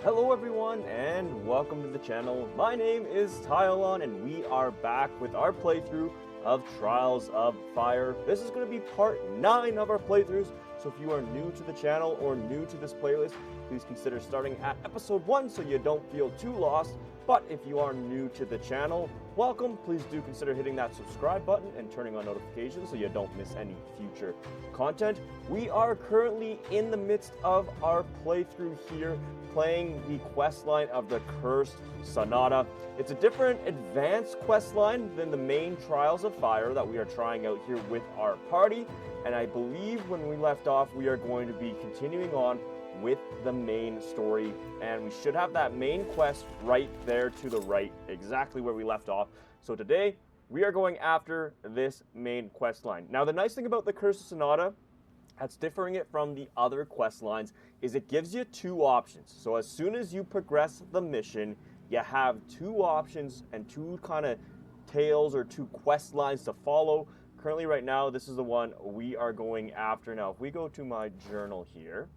Hello everyone and welcome to the channel. My name is Tyolon and we are back with our playthrough of Trials of Fire. This is going to be part 9 of our playthroughs, so if you are new to the channel or new to this playlist, please consider starting at episode 1 so you don't feel too lost. But if you are new to the channel, welcome. Please do consider hitting that subscribe button and turning on notifications so you don't miss any future content. We are currently in the midst of our playthrough here, playing the questline of the Cursed Sonata. It's a different advanced questline than the main Trials of Fire that we are trying out here with our party, and I believe when we left off we are going to be continuing on with the main story, and we should have that main quest right there to the right, exactly where we left off. So today we are going after this main quest line. Now the nice thing about the Cursed Sonata that's differing it from the other quest lines is it gives you 2 options. So as soon as you progress the mission, you have 2 options and 2 kind of tales or 2 quest lines to follow. Currently right now this is the one we are going after. Now if we go to my journal here,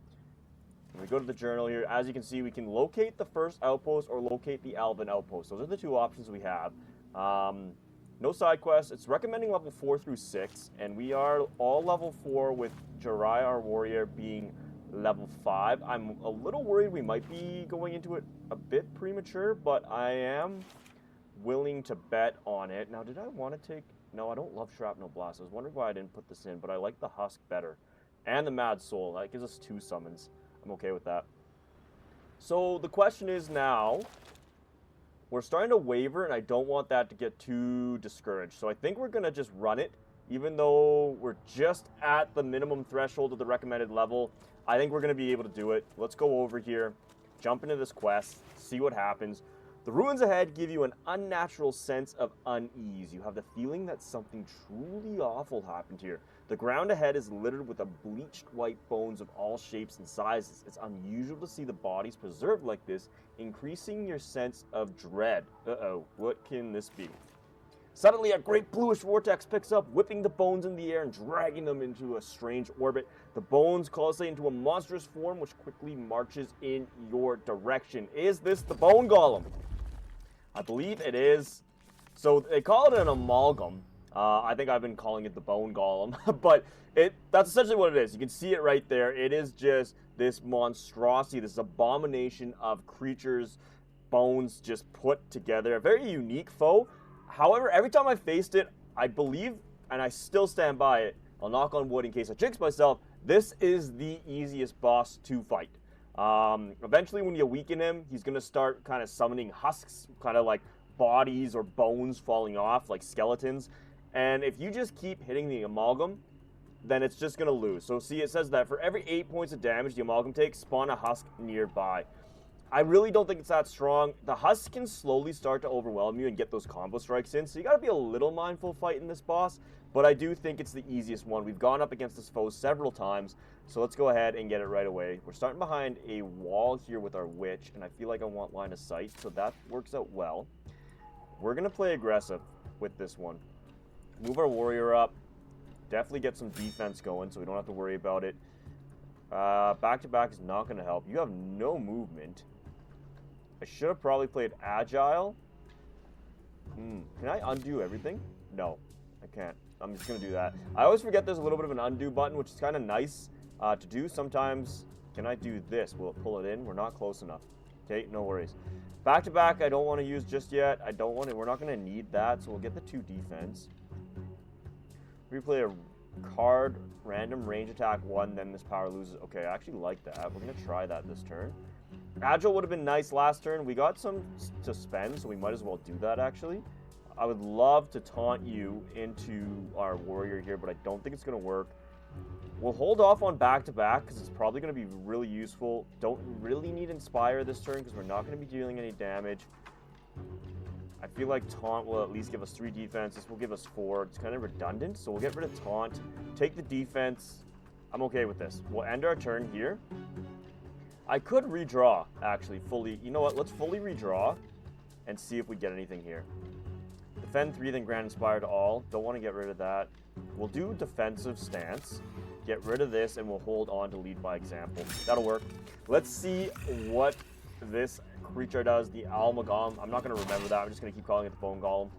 when we go to the journal here, as you can see, we can locate the first outpost or locate the Elven outpost. Those are the 2 options we have. No side quests. It's recommending level 4 through 6, and we are all level 4 with Jirai, our warrior, being level 5. I'm a little worried we might be going into it a bit premature, but I am willing to bet on it. Now, did I want to take... No, I don't love Shrapnel Blast. I was wondering why I didn't put this in, but I like the Husk better. And the Mad Soul. That gives us 2 summons. I'm okay with that. So the question is now, we're starting to waver, and I don't want that to get too discouraged. So I think we're going to just run it, even though we're just at the minimum threshold of the recommended level. I think we're going to be able to do it. Let's go over here, jump into this quest, see what happens. The ruins ahead give you an unnatural sense of unease. You have the feeling that something truly awful happened here. The ground ahead is littered with bleached white bones of all shapes and sizes. It's unusual to see the bodies preserved like this, increasing your sense of dread. Uh-oh, what can this be? Suddenly, a great bluish vortex picks up, whipping the bones in the air and dragging them into a strange orbit. The bones coalesce into a monstrous form, which quickly marches in your direction. Is this the bone golem? I believe it is. So they call it an amalgam. I think I've been calling it the bone golem, but that's essentially what it is. You can see it right there. It is just this monstrosity, this abomination of creatures, bones just put together. A very unique foe. However, every time I faced it, I believe, and I still stand by it, I'll knock on wood in case I jinx myself, this is the easiest boss to fight. Eventually when you weaken him, he's going to start kind of summoning husks, kind of like bodies or bones falling off, like skeletons. And if you just keep hitting the amalgam, then it's just going to lose. So see, it says that for every 8 points of damage the amalgam takes, spawn a husk nearby. I really don't think it's that strong. The husk can slowly start to overwhelm you and get those combo strikes in, so you got to be a little mindful fighting this boss. But I do think it's the easiest one. We've gone up against this foe several times, so let's go ahead and get it right away. We're starting behind a wall here with our witch, and I feel like I want line of sight, so that works out well. We're going to play aggressive with this one. Move our warrior up. Definitely get some defense going so we don't have to worry about it. Back-to-back is not going to help. You have no movement. I should have probably played agile. Can I undo everything? No, I can't. I'm just going to do that. I always forget there's a little bit of an undo button, which is kind of nice to do. Sometimes, can I do this? Will it pull it in? We're not close enough. Okay, no worries. Back-to-back, I don't want to use just yet. I don't want it. We're not going to need that, so we'll get the 2 defense. Replay a card, random range attack 1, then this power loses. Okay, I actually like that. We're going to try that this turn. Agile would have been nice last turn. We got some to spend, so we might as well do that, actually. I would love to taunt you into our warrior here, but I don't think it's going to work. We'll hold off on back-to-back because it's probably going to be really useful. Don't really need Inspire this turn because we're not going to be dealing any damage. I feel like Taunt will at least give us 3 defense. This will give us 4. It's kind of redundant, so we'll get rid of Taunt. Take the defense. I'm okay with this. We'll end our turn here. I could redraw, actually, fully. You know what? Let's fully redraw and see if we get anything here. Defend 3, then grant Inspire to all. Don't want to get rid of that. We'll do defensive stance. Get rid of this, and we'll hold on to lead by example. That'll work. Let's see what this creature does, the Alma Golem. I'm not going to remember that. I'm just going to keep calling it the Bone Golem.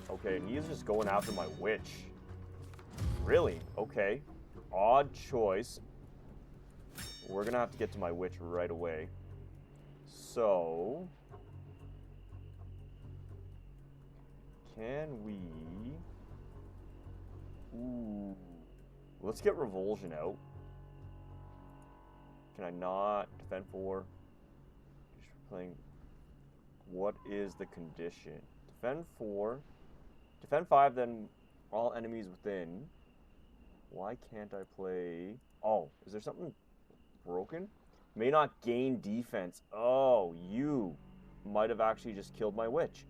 Okay, and he's just going after my Witch. Really? Okay. Odd choice. We're going to have to get to my Witch right away. So... can we... ooh. Let's get Revulsion out. Can I not? Defend 4. Just playing... what is the condition? Defend 4. Defend 5, then all enemies within. Why can't I play... oh, is there something broken? May not gain defense. Oh, you might have actually just killed my Witch.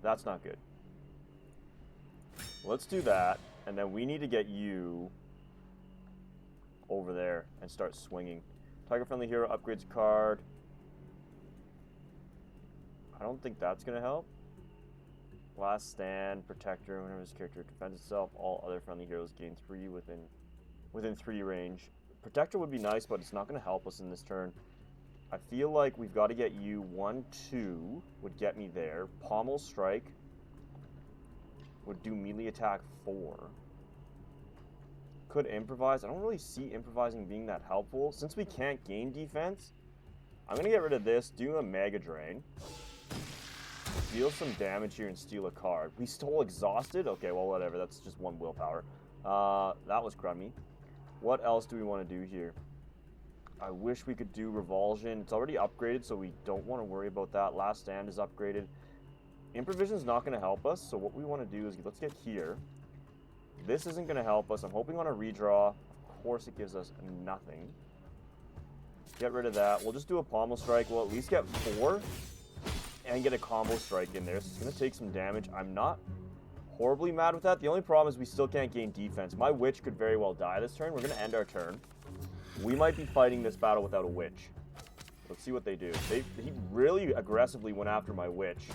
That's not good. Let's do that, and then we need to get you over there and start swinging. Tiger Friendly Hero upgrades a card. I don't think that's going to help. Last Stand, Protector, whenever this character defends itself, all other friendly heroes gain 3 within 3 range. Protector would be nice, but it's not going to help us in this turn. I feel like we've got to get you 1-2 would get me there. Pommel Strike would do melee attack 4. Could improvise. I don't really see improvising being that helpful. Since we can't gain defense, I'm going to get rid of this, do a Mega Drain. Deal some damage here and steal a card. We stole Exhausted? Okay, well, whatever. That's just 1 willpower. That was crummy. What else do we want to do here? I wish we could do Revulsion. It's already upgraded, so we don't want to worry about that. Last Stand is upgraded. Improvision is not going to help us, so what we want to do is let's get here. This isn't going to help us. I'm hoping on a redraw. Of course, it gives us nothing. Get rid of that. We'll just do a Pommel Strike. We'll at least get 4 and get a Combo Strike in there, so it's going to take some damage. I'm not horribly mad with that. The only problem is we still can't gain defense. My Witch could very well die this turn. We're going to end our turn. We might be fighting this battle without a Witch. Let's see what they do. He really aggressively went after my Witch.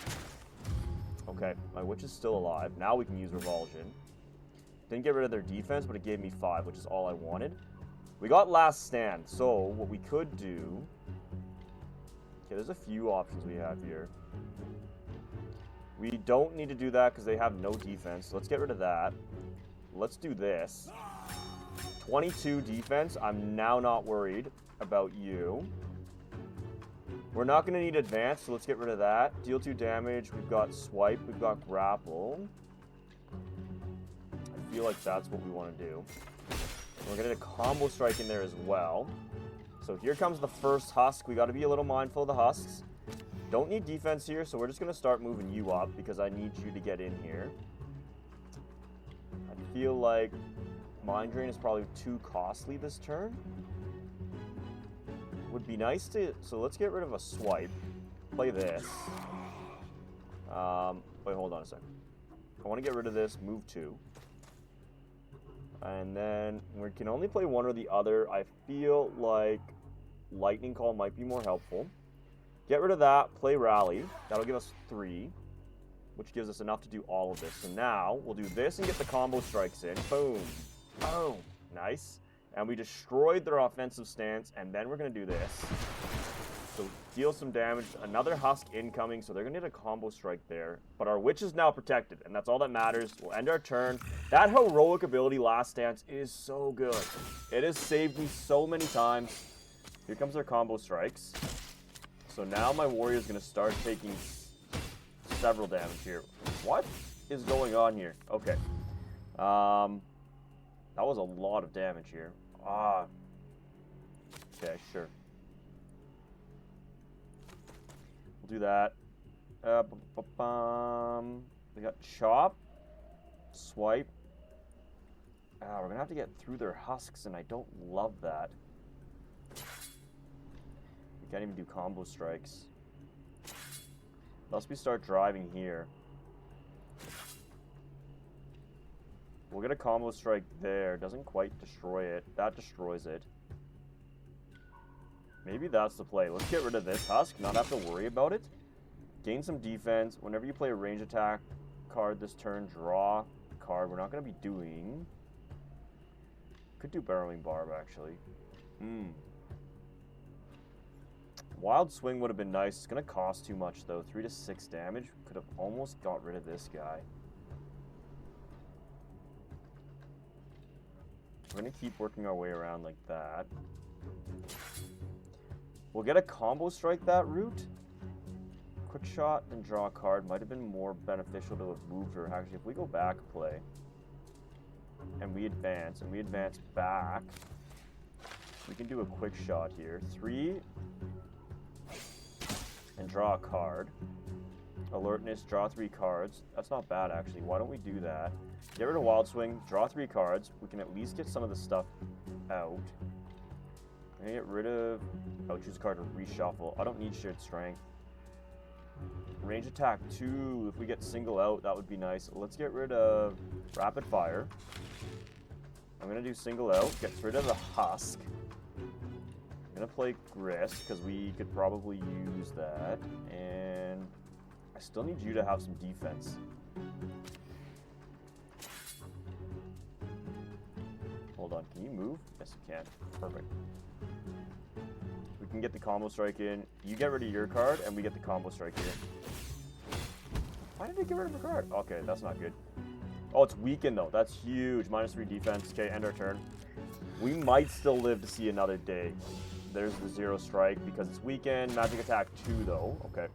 Okay, my Witch is still alive. Now we can use Revulsion. Didn't get rid of their defense, but it gave me 5, which is all I wanted. We got Last Stand, so what we could do... okay, there's a few options we have here. We don't need to do that because they have no defense. Let's get rid of that. Let's do this. 22 defense. I'm now not worried about you. We're not going to need advance, so let's get rid of that. Deal 2 damage. We've got Swipe. We've got Grapple. I feel like that's what we want to do. We're going to get a Combo Strike in there as well. So here comes the first Husk. We got to be a little mindful of the Husks. Don't need defense here, so we're just going to start moving you up because I need you to get in here. I feel like Mind Drain is probably too costly this turn. Would be nice to... so let's get rid of a Swipe. Play this. Wait, hold on a second. I want to get rid of this. Move 2. And then we can only play one or the other. I feel like Lightning Call might be more helpful. Get rid of that. Play Rally. That'll give us 3. Which gives us enough to do all of this. So now, we'll do this and get the Combo Strikes in. Boom. Boom. Nice. And we destroyed their offensive stance, and then we're going to do this. So deal some damage. Another Husk incoming, so they're going to get a Combo Strike there. But our Witch is now protected, and that's all that matters. We'll end our turn. That heroic ability, Last Stance, is so good. It has saved me so many times. Here comes their Combo Strikes. So now my warrior is going to start taking several damage here. What is going on here? Okay. That was a lot of damage here. Okay, sure. We'll do that. We got Chop. Swipe. We're going to have to get through their Husks, and I don't love that. We can't even do Combo Strikes. Unless we start driving here. We'll get a Combo Strike there. Doesn't quite destroy it. That destroys it. Maybe that's the play. Let's get rid of this Husk. Not have to worry about it. Gain some defense. Whenever you play a range attack card this turn, draw a card. We're not going to be doing... could do Burrowing Barb, actually. Wild Swing would have been nice. It's going to cost too much, though. 3 to 6 damage. Could have almost got rid of this guy. We're going to keep working our way around like that. We'll get a combo strike that route. Quick shot and draw a card might have been more beneficial to have moved her. Actually, if we go back play and we advance back, we can do a quick shot here. 3 and draw a card. Alertness, draw 3 cards. That's not bad, actually. Why don't we do that? Get rid of Wild Swing, draw 3 cards. We can at least get some of the stuff out. I'm gonna get rid of... Oh, choose a card to reshuffle. I don't need Shared Strength. Range attack 2. If we get single out, that would be nice. Let's get rid of Rapid Fire. I'm gonna do single out. Get rid of the Husk. I'm gonna play Grist, because we could probably use that. And I still need you to have some defense. Hold on, can you move? Yes, you can. Perfect. We can get the combo strike in. You get rid of your card, and we get the combo strike in. Why did it get rid of a card? Okay, that's not good. Oh, it's weakened, though. That's huge. -3 defense. Okay, end our turn. We might still live to see another day. There's the 0 strike, because it's weakened. Magic attack 2, though. Okay.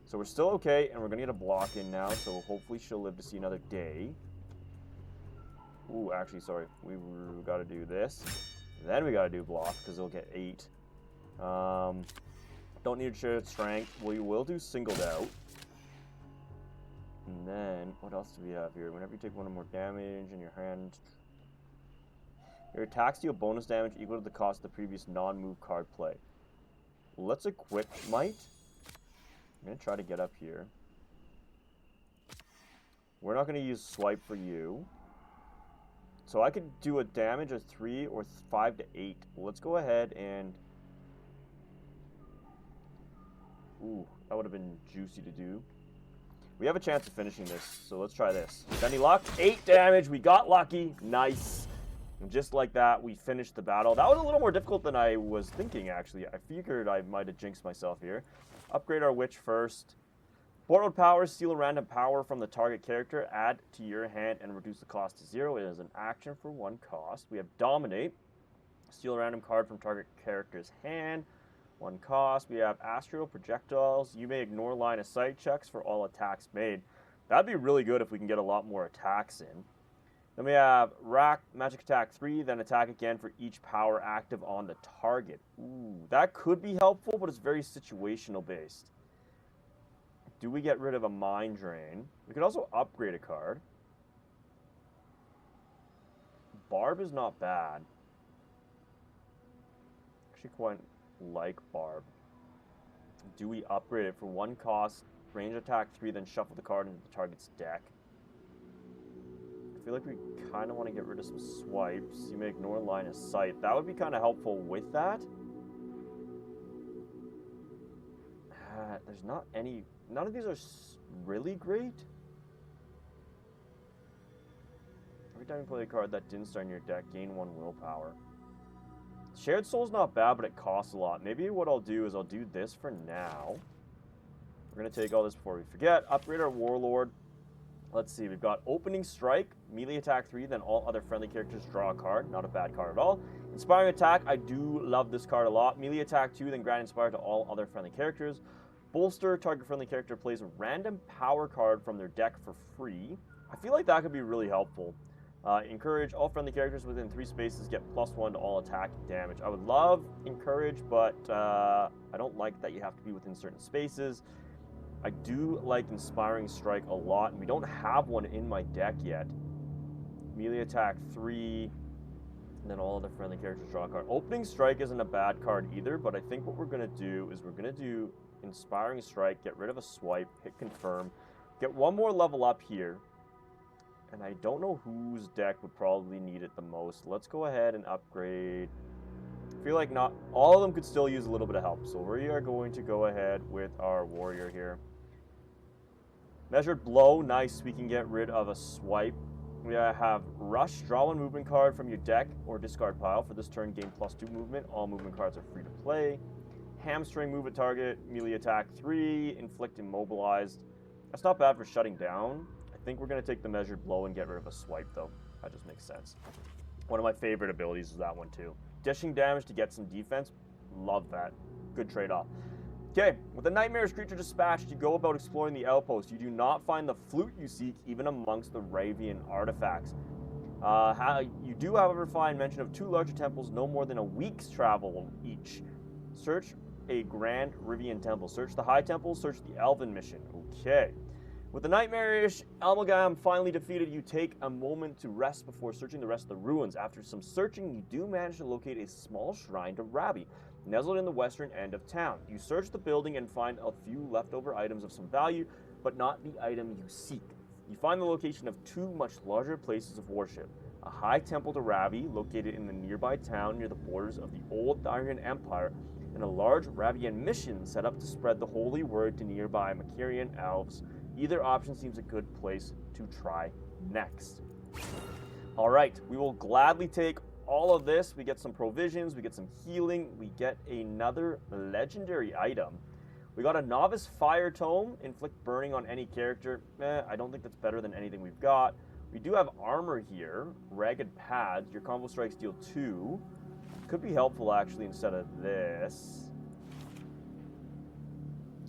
So we're still okay, and we're going to get a block in now, so hopefully she'll live to see another day. Ooh, actually, sorry. We got to do this. Then we got to do block, because it'll get 8. Don't need shared strength. We will do singled out. And then, what else do we have here? Whenever you take 1 or more damage in your hand, your attacks deal bonus damage equal to the cost of the previous non-move card play. Let's equip Might. I'm going to try to get up here. We're not going to use Swipe for you. So I could do a damage of 3 or 5 to 8. Let's go ahead and... Ooh, that would have been juicy to do. We have a chance of finishing this, so let's try this. Any luck? 8 damage. We got lucky. Nice. And just like that, we finished the battle. That was a little more difficult than I was thinking, actually. I figured I might have jinxed myself here. Upgrade our Witch first. Borrowed power, steal a random power from the target character, add to your hand, and reduce the cost to 0. It is an action for 1 cost. We have Dominate. Steal a random card from target character's hand. 1 cost. We have Astral Projectiles. You may ignore line of sight checks for all attacks made. That'd be really good if we can get a lot more attacks in. Then we have Rack, Magic Attack 3, then attack again for each power active on the target. Ooh, that could be helpful, but it's very situational based. Do we get rid of a Mind Drain? We could also upgrade a card. Barb is not bad. Actually quite like Barb. Do we upgrade it for 1 cost, range attack 3, then shuffle the card into the target's deck? I feel like we kind of want to get rid of some swipes. You may ignore line of sight. That would be kind of helpful with that. There's not any... None of these are really great. Every time you play a card that didn't start in your deck, gain 1 willpower. Shared Soul's not bad, but it costs a lot. Maybe what I'll do is I'll do this for now. We're going to take all this before we forget. Upgrade our Warlord. Let's see, we've got Opening Strike, melee attack 3, then all other friendly characters draw a card. Not a bad card at all. Inspiring Attack, I do love this card a lot. Melee attack 2, then grant Inspire to all other friendly characters. Bolster, target friendly character plays a random power card from their deck for free. I feel like that could be really helpful. Encourage, all friendly characters within 3 spaces get +1 to all attack damage. I would love Encourage, but I don't like that you have to be within certain spaces. I do like Inspiring Strike a lot, and we don't have one in my deck yet. Melee attack 3, and then all other friendly characters draw a card. Opening Strike isn't a bad card either, but I think what we're going to do is we're going to do Inspiring Strike, get rid of a swipe, hit confirm, get 1 more level up here, and I don't know whose deck would probably need it the most. Let's go ahead and upgrade. I feel like not all of them could still use a little bit of help, so we are going to go ahead with our warrior here. Measured Blow, nice. We can get rid of a swipe. We have Rush, draw 1 movement card from your deck or discard pile. For this turn, gain +2 movement. All movement cards are free to play. Hamstring, move at target, melee attack 3, inflict immobilized. That's not bad for shutting down. I think we're going to take the measured blow and get rid of a swipe, though. That just makes sense. One of my favorite abilities is that one, too. Dishing damage to get some defense. Love that. Good trade-off. Okay, with the Nightmare's creature dispatched, you go about exploring the outpost. You do not find the flute you seek, even amongst the Ravian artifacts. You do, however, find mention of 2 larger temples, no more than a week's travel each. Search a Grand Rivian temple. Search the High Temple, search the Elven mission. Okay. With the nightmarish Amalgam finally defeated, you take a moment to rest before searching the rest of the ruins. After some searching, you do manage to locate a small shrine to Rabbi, nestled in the western end of town. You search the building and find a few leftover items of some value, but not the item you seek. You find the location of 2 much larger places of worship. A high temple to Rabbi, located in the nearby town near the borders of the old Dairian Empire, and a large Ravian mission set up to spread the holy word to nearby Makarian elves. Either option seems a good place to try next. Alright, we will gladly take all of this. We get some provisions, we get some healing, we get another legendary item. We got a Novice Fire Tome, inflict burning on any character. I don't think that's better than anything we've got. We do have armor here, Ragged Pads, your combo strikes deal 2. Could be helpful actually instead of this.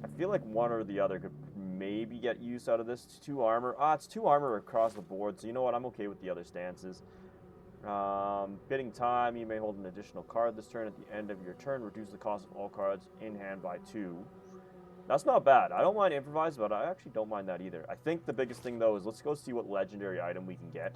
I feel like one or the other could maybe get use out of this. It's 2 armor. It's 2 armor across the board, so you know what? I'm okay with the other stances. Bidding time, you may hold an additional card this turn. At the end of your turn, reduce the cost of all cards in hand by 2. That's not bad. I don't mind improvise, but I actually don't mind that either. I think the biggest thing, though, is let's go see what legendary item we can get.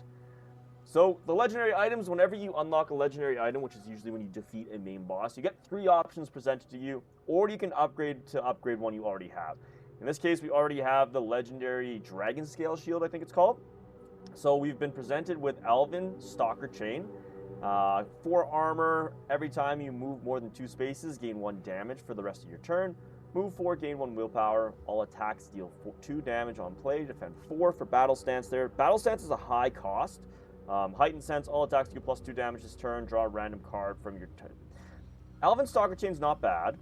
So, the legendary items, whenever you unlock a legendary item, which is usually when you defeat a main boss, you get 3 options presented to you, or you can upgrade to upgrade one you already have. In this case, we already have the legendary Dragon Scale Shield, I think it's called. So, we've been presented with Elven Stalker Chain. 4 armor. Every time you move more than 2 spaces, gain 1 damage for the rest of your turn. Move 4, gain 1 willpower. All attacks deal 2 damage on play. Defend 4 for Battle Stance there. Battle Stance is a high cost. Heightened Sense, all attacks deal plus 2 damage this turn. Draw a random card from your turn. Elven Stalker Chain's not bad.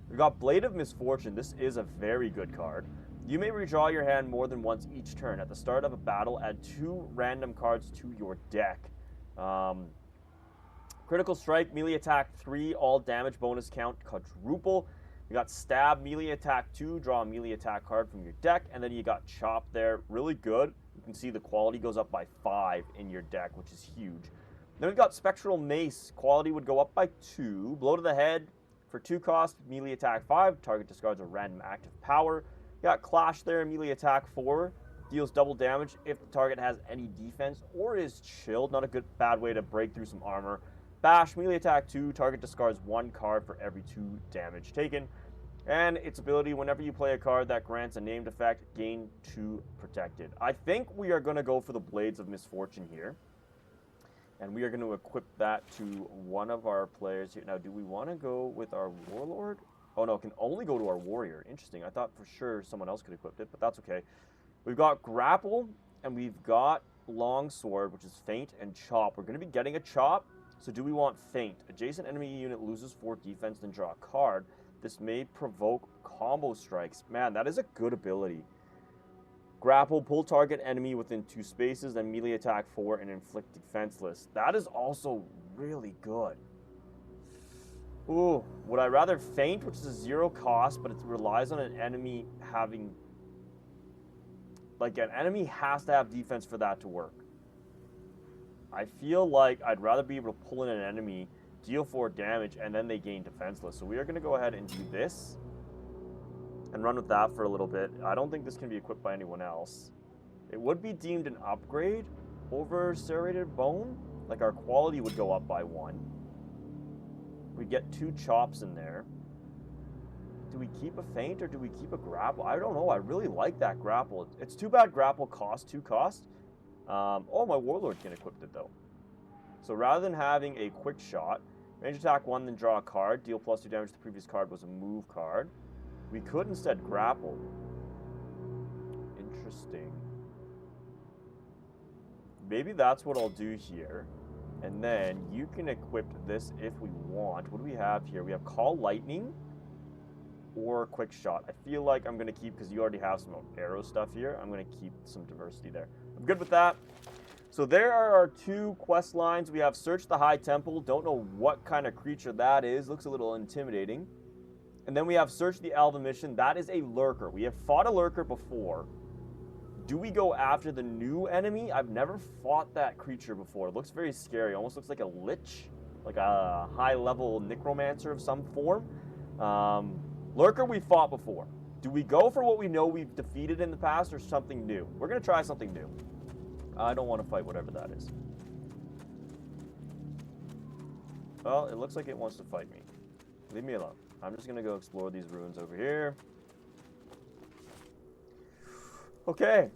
We've got Blade of Misfortune. This is a very good card. You may redraw your hand more than once each turn. At the start of a battle, add 2 random cards to your deck. Critical Strike, melee attack 3, all damage bonus count quadruple. You got Stab, melee attack 2, draw a melee attack card from your deck, and then you got Chop there, really good. You can see the quality goes up by 5 in your deck, which is huge. Then we've got Spectral Mace, quality would go up by 2. Blow to the head for 2 cost, melee attack 5, target discards a random active power. You got Clash there, melee attack 4, deals double damage if the target has any defense or is chilled. Not a bad way to break through some armor. Bash, melee attack 2, target discards 1 card for every 2 damage taken. And its ability, whenever you play a card that grants a named effect, gain 2 protected. I think we are going to go for the Blades of Misfortune here. And we are going to equip that to one of our players here. Now, do we want to go with our Warlord? Oh, no, it can only go to our Warrior. Interesting. I thought for sure someone else could equip it, but that's okay. We've got Grapple, and we've got Longsword, which is Feint and Chop. We're going to be getting a Chop, so do we want Feint? Adjacent enemy unit loses 4 defense, then draw a card. This may provoke combo strikes. Man, that is a good ability. Grapple, pull target enemy within 2 spaces, then melee attack 4 and inflict defenseless. That is also really good. Ooh, would I rather Feint, which is a 0 cost, but it relies on an enemy having... Like, an enemy has to have defense for that to work. I feel like I'd rather be able to pull in an enemy, deal 4 damage, and then they gain defenseless. So we are going to go ahead and do this and run with that for a little bit. I don't think this can be equipped by anyone else. It would be deemed an upgrade over Serrated Bone. Like, our quality would go up by 1. We get 2 chops in there. Do we keep a Feint or do we keep a Grapple? I don't know. I really like that Grapple. It's too bad Grapple costs 2 cost. Oh, my Warlord can equip it, though. So rather than having a quick shot, range attack 1, then draw a card, deal plus 2 damage to the previous card was a move card. We could instead grapple. Interesting. Maybe that's what I'll do here. And then you can equip this if we want. What do we have here? We have Call Lightning. or quick shot. I feel like I'm going to keep, because you already have some arrow stuff here, I'm going to keep some diversity there. I'm good with that. So there are our 2 quest lines. We have Search the High Temple. Don't know what kind of creature that is. Looks a little intimidating. And then we have Search the Alva Mission. That is a Lurker. We have fought a Lurker before. Do we go after the new enemy? I've never fought that creature before. It looks very scary. Almost looks like a lich. Like a high-level necromancer of some form. Lurker we fought before. Do we go for what we know we've defeated in the past or something new? We're going to try something new. I don't want to fight whatever that is. Well, it looks like it wants to fight me. Leave me alone. I'm just going to go explore these ruins over here. Okay.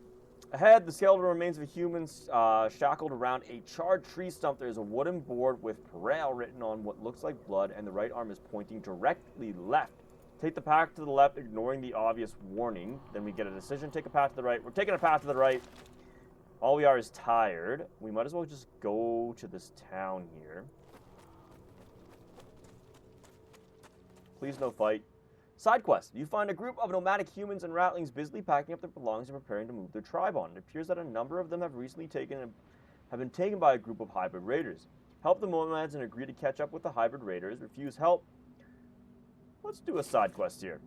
Ahead, the skeletal remains of a human shackled around a charred tree stump. There's a wooden board with Parail written on what looks like blood, and the right arm is pointing directly left. Take the path to the left, ignoring the obvious warning. Then we get a decision. Take a path to the right. We're taking a path to the right. All we are is tired. We might as well just go to this town here. Please no fight. Side quest. You find a group of nomadic humans and ratlings busily packing up their belongings and preparing to move their tribe on. It appears that a number of them have recently been taken by a group of hybrid raiders. Help the nomads and agree to catch up with the hybrid raiders. Refuse help. Let's do a side quest here.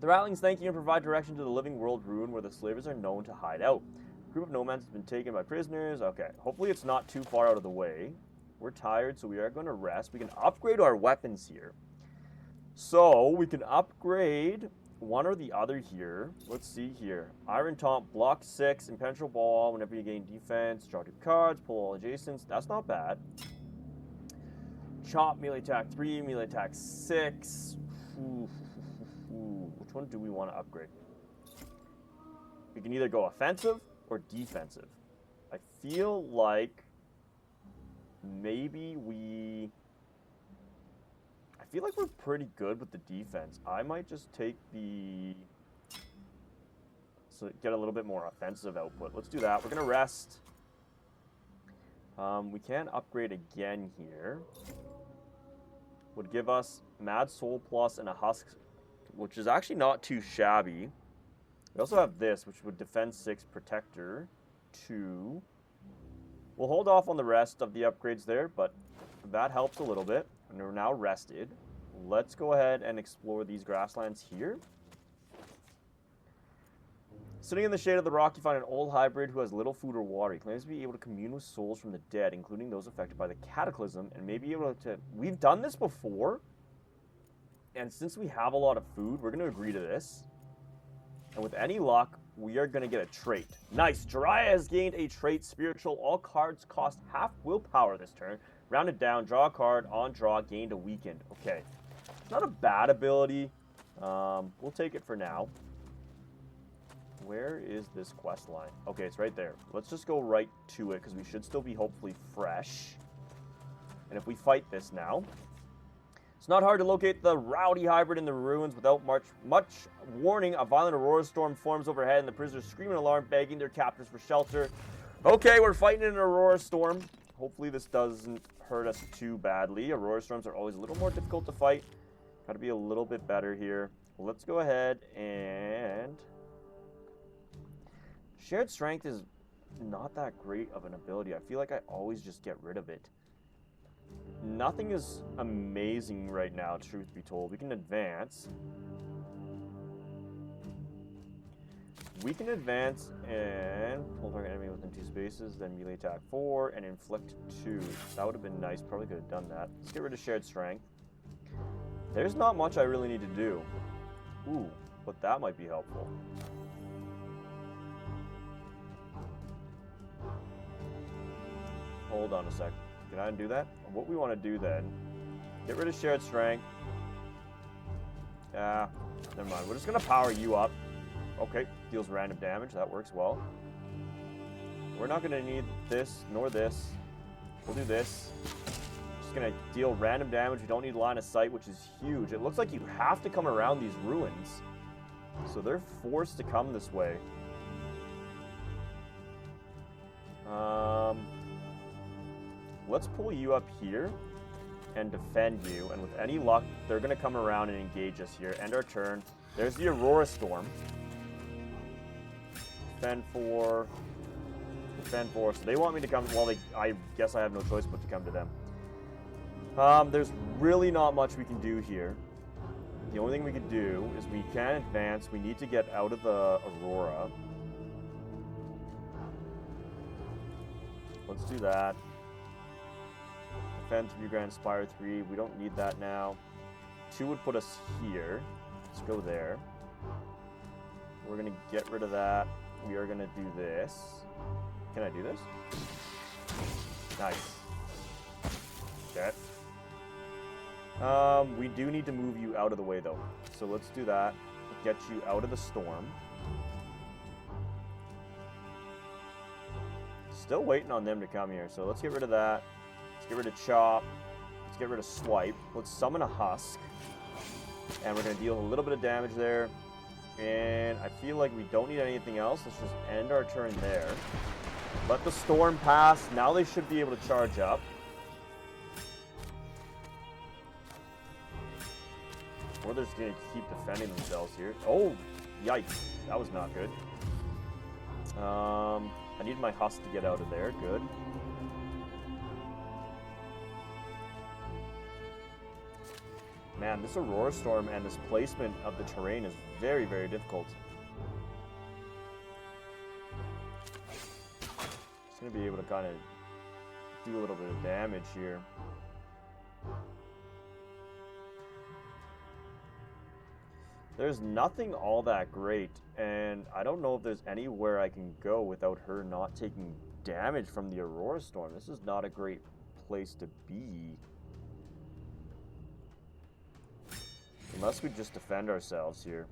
The ratlings thank you and provide direction to the living world ruin where the slavers are known to hide out. A group of nomads has been taken by prisoners. Okay, hopefully it's not too far out of the way. We're tired, so we are going to rest. We can upgrade our weapons here. So, we can upgrade one or the other here. Let's see here. Iron Taunt, block 6, impenetrable ball. Whenever you gain defense, draw 2 cards, pull all adjacents. That's not bad. Chop, melee attack 3, melee attack 6. Which one do we want to upgrade? We can either go offensive or defensive. I feel like maybe I feel like we're pretty good with the defense. I might just take so get a little bit more offensive output. Let's do that. We're going to rest. We can upgrade again here. Would give us Mad Soul Plus and a Husk, which is actually not too shabby. We also have this, which would defend 6, Protector 2. We'll hold off on the rest of the upgrades there, but that helps a little bit. And we're now rested. Let's go ahead and explore these grasslands here. Sitting in the shade of the rock, you find an old hybrid who has little food or water. He claims to be able to commune with souls from the dead, including those affected by the cataclysm, and may be able to... We've done this before, and since we have a lot of food, we're going to agree to this. And with any luck, we are going to get a trait. Nice! Jiraiya has gained a trait, Spiritual. All cards cost half willpower this turn. Rounded down, draw a card, on draw, gained a weakened. Okay. Not a bad ability. We'll take it for now. Where is this quest line? Okay, it's right there. Let's just go right to it, because we should still be hopefully fresh. And if we fight this now... It's not hard to locate the rowdy hybrid in the ruins. Without much warning, a violent aurora storm forms overhead, and the prisoners scream in alarm, begging their captors for shelter. Okay, we're fighting in an aurora storm. Hopefully this doesn't hurt us too badly. Aurora storms are always a little more difficult to fight. Got to be a little bit better here. Let's go ahead and... Shared Strength is not that great of an ability. I feel like I always just get rid of it. Nothing is amazing right now, truth be told. We can advance. We can advance and pull target enemy within 2 spaces, then melee attack 4 and inflict 2. That would have been nice. Probably could have done that. Let's get rid of Shared Strength. There's not much I really need to do. Ooh, but that might be helpful. Hold on a sec. Can I undo that? What we want to do then, get rid of Shared Strength. Yeah, never mind. We're just going to power you up. Okay, deals random damage. That works well. We're not going to need this nor this. We'll do this. Just going to deal random damage. We don't need line of sight, which is huge. It looks like you have to come around these ruins. So they're forced to come this way. Let's pull you up here. and defend you. And with any luck, they're going to come around and engage us here. End our turn. There's the Aurora Storm. Defend 4. Defend 4. So they want me to come. Well, I guess I have no choice but to come to them. There's really not much we can do here. The only thing we can do is we can advance. We need to get out of the Aurora. Let's do that. Defend 3 Grand Spire 3. We don't need that now. 2 would put us here. Let's go there. We're going to get rid of that. We are going to do this. Can I do this? Nice. Okay. We do need to move you out of the way, though. So let's do that. Get you out of the storm. Still waiting on them to come here. So let's get rid of that. Let's get rid of Chop. Let's get rid of Swipe. Let's summon a Husk. And we're going to deal a little bit of damage there. And I feel like we don't need anything else. Let's just end our turn there. Let the storm pass. Now they should be able to charge up. Or they're just going to keep defending themselves here. Oh, yikes. That was not good. I need my Husk to get out of there. Good. Man, this Aurora Storm and this placement of the terrain is very, very difficult. Just going to be able to kind of do a little bit of damage here. There's nothing all that great, and I don't know if there's anywhere I can go without her not taking damage from the Aurora Storm. This is not a great place to be. Unless we just defend ourselves here.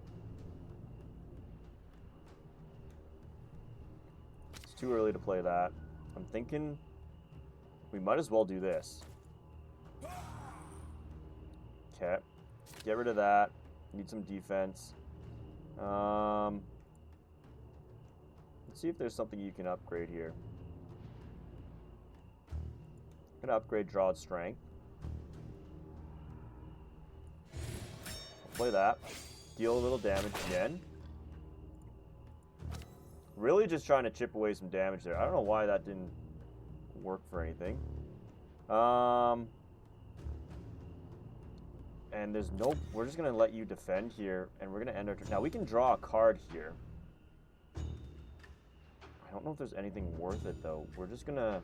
It's too early to play that. I'm thinking we might as well do this. Okay. Get rid of that. Need some defense. Let's see if there's something you can upgrade here. I'm gonna upgrade Drawed Strength. I'll play that. Deal a little damage again. Really just trying to chip away some damage there. I don't know why that didn't work for anything. And there's no... We're just going to let you defend here, and we're going to end our turn. Now, we can draw a card here. I don't know if there's anything worth it, though. We're just going to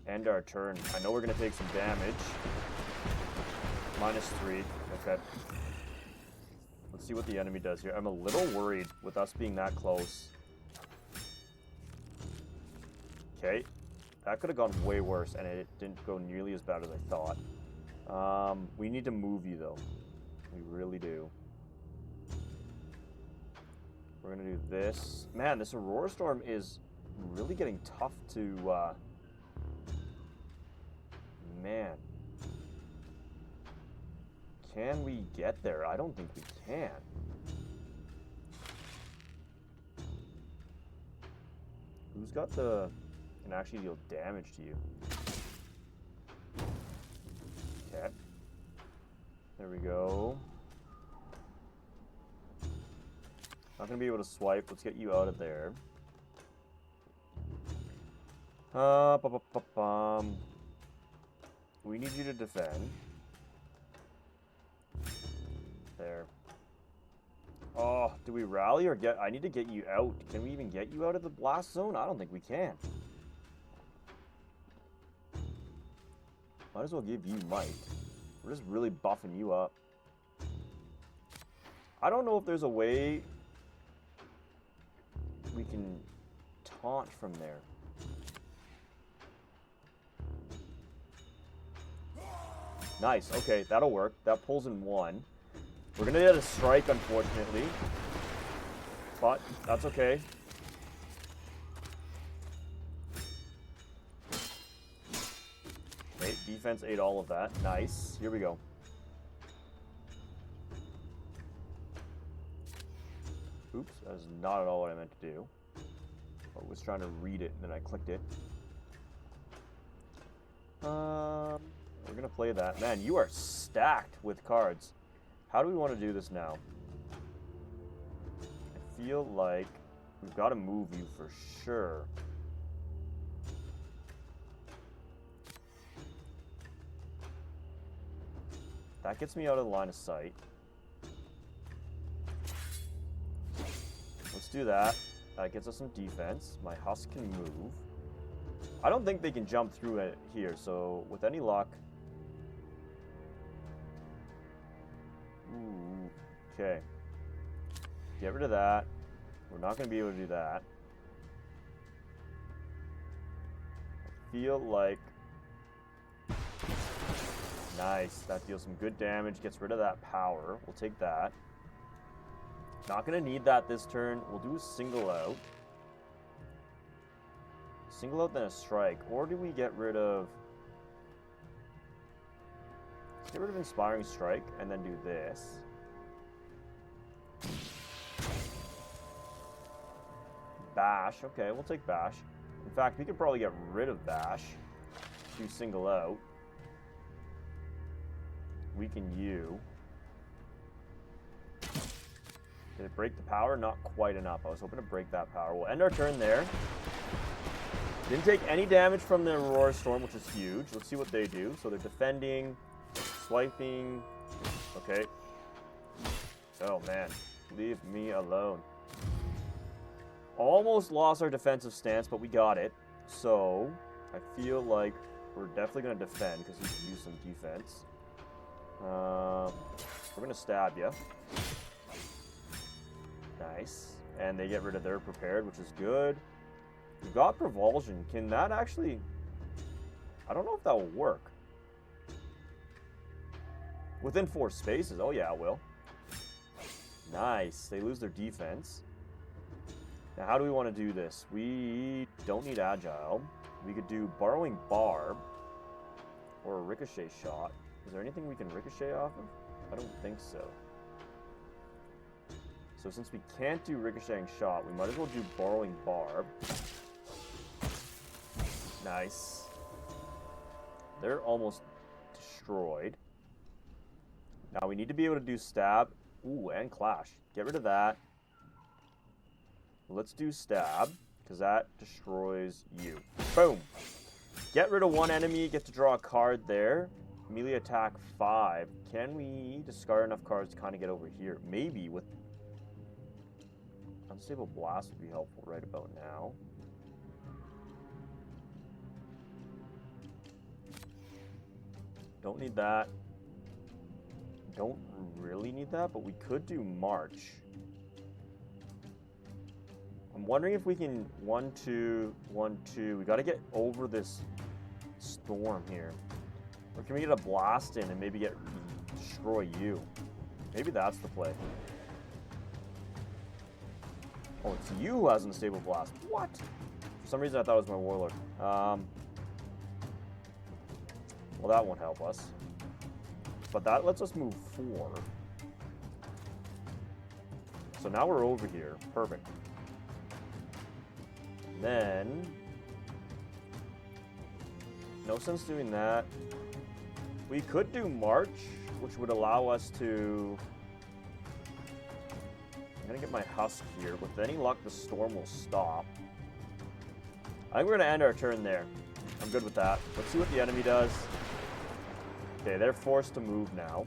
end our turn. I know we're going to take some damage. -3. Okay. Let's see what the enemy does here. I'm a little worried with us being that close. Okay. That could have gone way worse, and it didn't go nearly as bad as I thought. We need to move you, though. We really do. We're going to do this. Man, this Aurora Storm is really getting tough to, Man. Can we get there? I don't think we can. Who's got the... can actually deal damage to you? Okay. There we go. Not gonna be able to swipe. Let's get you out of there. We need you to defend. There. Oh, do we rally or get... I need to get you out. Can we even get you out of the blast zone? I don't think we can. Might as well give you Might. We're just really buffing you up. I don't know if there's a way we can taunt from there. Nice. Okay, that'll work. That pulls in 1. We're going to get a strike, unfortunately. But that's okay. Okay, defense ate all of that. Nice. Here we go. Oops, that is not at all what I meant to do. I was trying to read it, and then I clicked it. We're going to play that. Man, you are stacked with cards. How do we want to do this now? I feel like we've got to move you for sure. That gets me out of the line of sight. Let's do that. That gets us some defense. My Husk can move. I don't think they can jump through it here, so with any luck... Ooh, okay. Get rid of that. We're not going to be able to do that. I feel like... Nice. That deals some good damage. Gets rid of that power. We'll take that. Not going to need that this turn. We'll do a single out. Single out, then a strike. Or do we get rid of... Let's get rid of Inspiring Strike, and then do this. Bash. Okay, we'll take Bash. In fact, we could probably get rid of Bash. Do single out. Weaken you. Did it break the power? Not quite enough. I was hoping to break that power. We'll end our turn there. Didn't take any damage from the Aurora Storm, which is huge. Let's see what they do. So they're defending, swiping. Okay. Oh, man. Leave me alone. Almost lost our defensive stance, but we got it. So I feel like we're definitely going to defend because he can use some defense. We're going to stab you. Nice. And they get rid of their prepared, which is good. We've got Propulsion. Can that actually... I don't know if that will work. Within 4 spaces. Oh, yeah, it will. Nice. They lose their defense. Now, how do we want to do this? We don't need Agile. We could do Borrowing Barb or a Ricochet Shot. Is there anything we can ricochet off of? I don't think so. So since we can't do Ricocheting Shot, we might as well do Borrowing Barb. Nice. They're almost destroyed. Now we need to be able to do Stab. Ooh, and Clash. Get rid of that. Let's do Stab, because that destroys you. Boom. Get rid of one enemy, get to draw a card there. Melee attack 5. Can we discard enough cards to kind of get over here? Maybe with... Unstable Blast would be helpful right about now. Don't need that. Don't really need that, but we could do March. I'm wondering if we can 1, 2, 1, 2. We got to get over this storm here. Or can we get a blast in and maybe destroy you? Maybe that's the play. Oh, it's you who has an unstable blast. What? For some reason I thought it was my Warlord. Well, that won't help us. But that lets us move 4. So now we're over here. Perfect. Then... no sense doing that. We could do March, which would allow us to... I'm going to get my Husk here. With any luck, the storm will stop. I think we're going to end our turn there. I'm good with that. Let's see what the enemy does. Okay, they're forced to move now.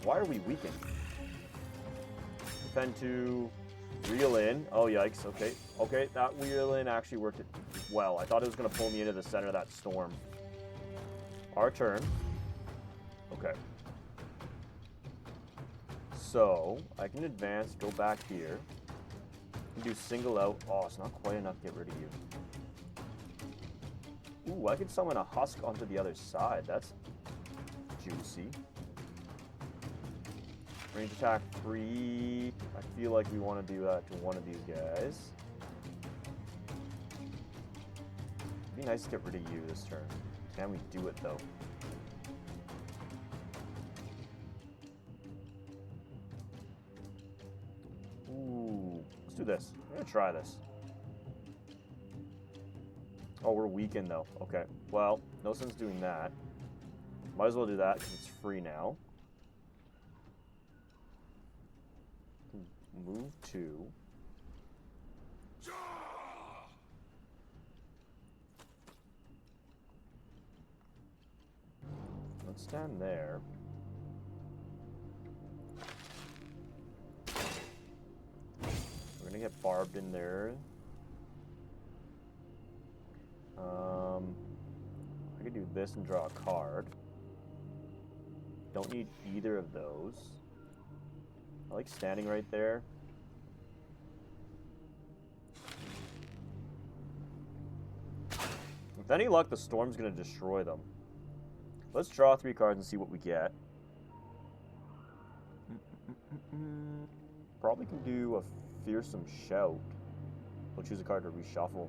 Why are we weakened? Defend 2. Reel in. Oh, yikes. Okay. Okay, that reel in actually worked well. I thought it was going to pull me into the center of that storm. Our turn. Okay. So, I can advance, go back here. I can do single out. Oh, it's not quite enough to get rid of you. Ooh, I could summon a Husk onto the other side. That's juicy. Range attack 3. I feel like we want to do that to one of these guys. It'd be nice to get rid of you this turn. Can we do it, though? Ooh. Let's do this. I'm going to try this. Oh, we're weakened, though. Okay. Well, no sense doing that. Might as well do that because it's free now. Move 2. Let's stand there. We're gonna get barbed in there. I could do this and draw a card. Don't need either of those. I like standing right there. With any luck, the storm's gonna destroy them. Let's draw 3 cards and see what we get. Probably can do a fearsome shout. We'll choose a card to reshuffle.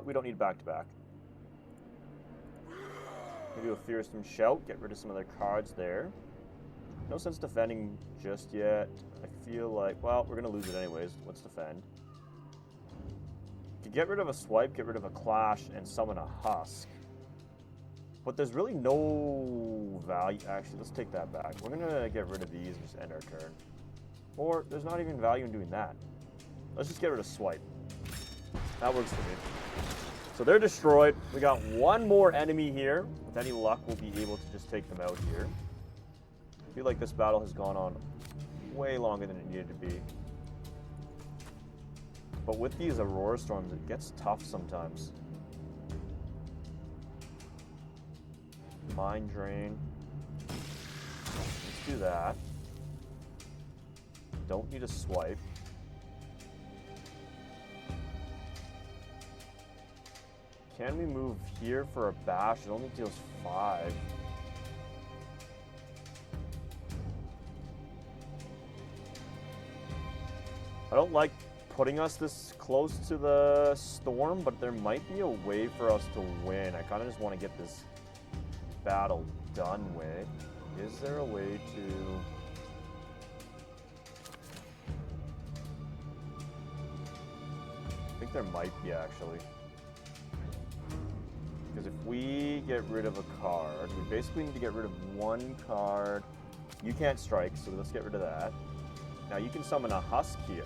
We don't need back-to-back. We'll do a fearsome shout, get rid of some other cards there. No sense defending just yet. I feel like, well, we're going to lose it anyways. Let's defend. To get rid of a swipe, get rid of a clash, and summon a husk. But there's really no value. Actually, let's take that back. We're going to get rid of these and just end our turn. Or there's not even value in doing that. Let's just get rid of swipe. That works for me. So they're destroyed. We got one more enemy here. With any luck, we'll be able to just take them out here. I feel like this battle has gone on way longer than it needed to be. But with these Aurora Storms, it gets tough sometimes. Mind Drain. Let's do that. Don't need a swipe. Can we move here for a bash? It only deals 5. I don't like putting us this close to the storm, but there might be a way for us to win. I kind of just want to get this battle done with. Is there a way to... I think there might be, actually. Because if we get rid of a card, we basically need to get rid of one card. You can't strike, so let's get rid of that. Now you can summon a husk here.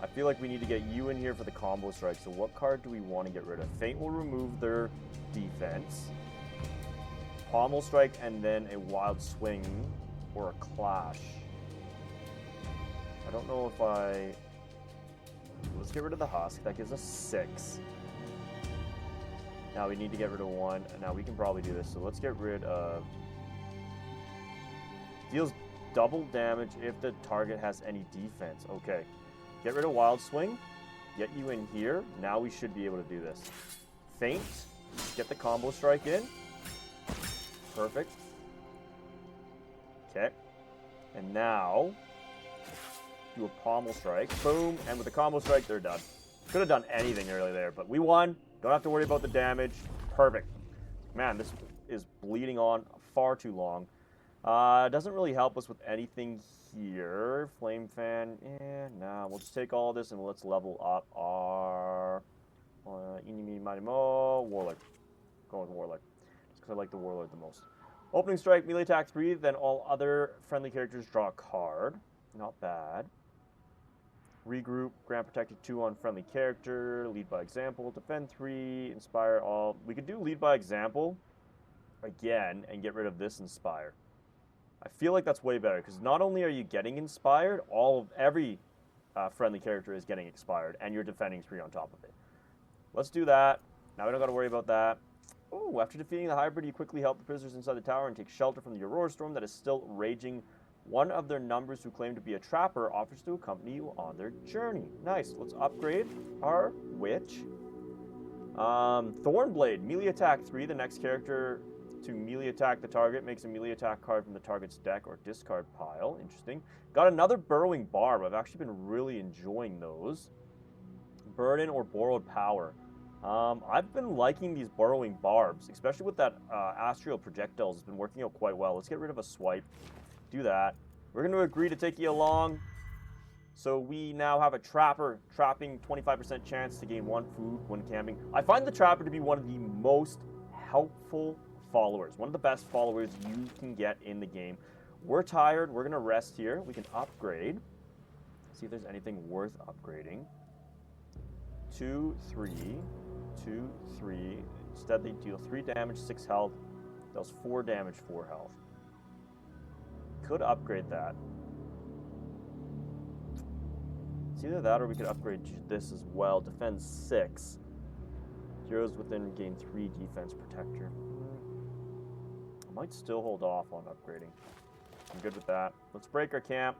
I feel like we need to get you in here for the combo strike, so what card do we want to get rid of? Feint will remove their defense. Pommel strike, and then a wild swing or a clash. I don't know if I... Let's get rid of the husk. That gives us 6. Now we need to get rid of 1. Now we can probably do this. So let's get rid of... Deals double damage if the target has any defense. Okay. Get rid of Wild Swing. Get you in here. Now we should be able to do this. Feint. Get the combo strike in. Perfect. Okay. And now... do a pommel strike. Boom. And with the combo strike, they're done. Could have done anything early there, but we won. Don't have to worry about the damage. Perfect. Man, this is bleeding on far too long. Doesn't really help us with anything here. Flame Fan. Nah. We'll just take all this and let's level up our... Warlord. Going with Warlord. Just because I like the Warlord the most. Opening strike, melee attack 3. Then all other friendly characters draw a card. Not bad. Regroup, grant protected 2 on friendly character, lead by example, defend 3, inspire all. We could do lead by example again and get rid of this inspire. I feel like that's way better because not only are you getting inspired, every friendly character is getting expired and you're defending 3 on top of it. Let's do that. Now we don't got to worry about that. Oh, after defeating the hybrid, you quickly help the prisoners inside the tower and take shelter from the Aurora Storm that is still raging. One of their numbers who claim to be a trapper offers to accompany you on their journey. Nice. Let's upgrade our witch. Thornblade, melee attack 3. The next character to melee attack the target makes a melee attack card from the target's deck or discard pile. Interesting. Got another burrowing barb. I've actually been really enjoying those. Burden or borrowed power. I've been liking these burrowing barbs, especially with that astral projectiles. It's been working out quite well. Let's get rid of a swipe. Do that. We're going to agree to take you along. So we now have a trapper trapping 25% chance to gain 1 food when camping. I find the trapper to be one of the most helpful followers, one of the best followers you can get in the game. We're tired, we're gonna rest here. We can upgrade. See if there's anything worth upgrading. 2, 3, 2, 3. Instead they deal 3 damage, 6 health. That was 4 damage, 4 health. Could upgrade that. It's either that or we could upgrade this as well. Defend 6. Heroes within gain 3 defense protector. I might still hold off on upgrading. I'm good with that. Let's break our camp.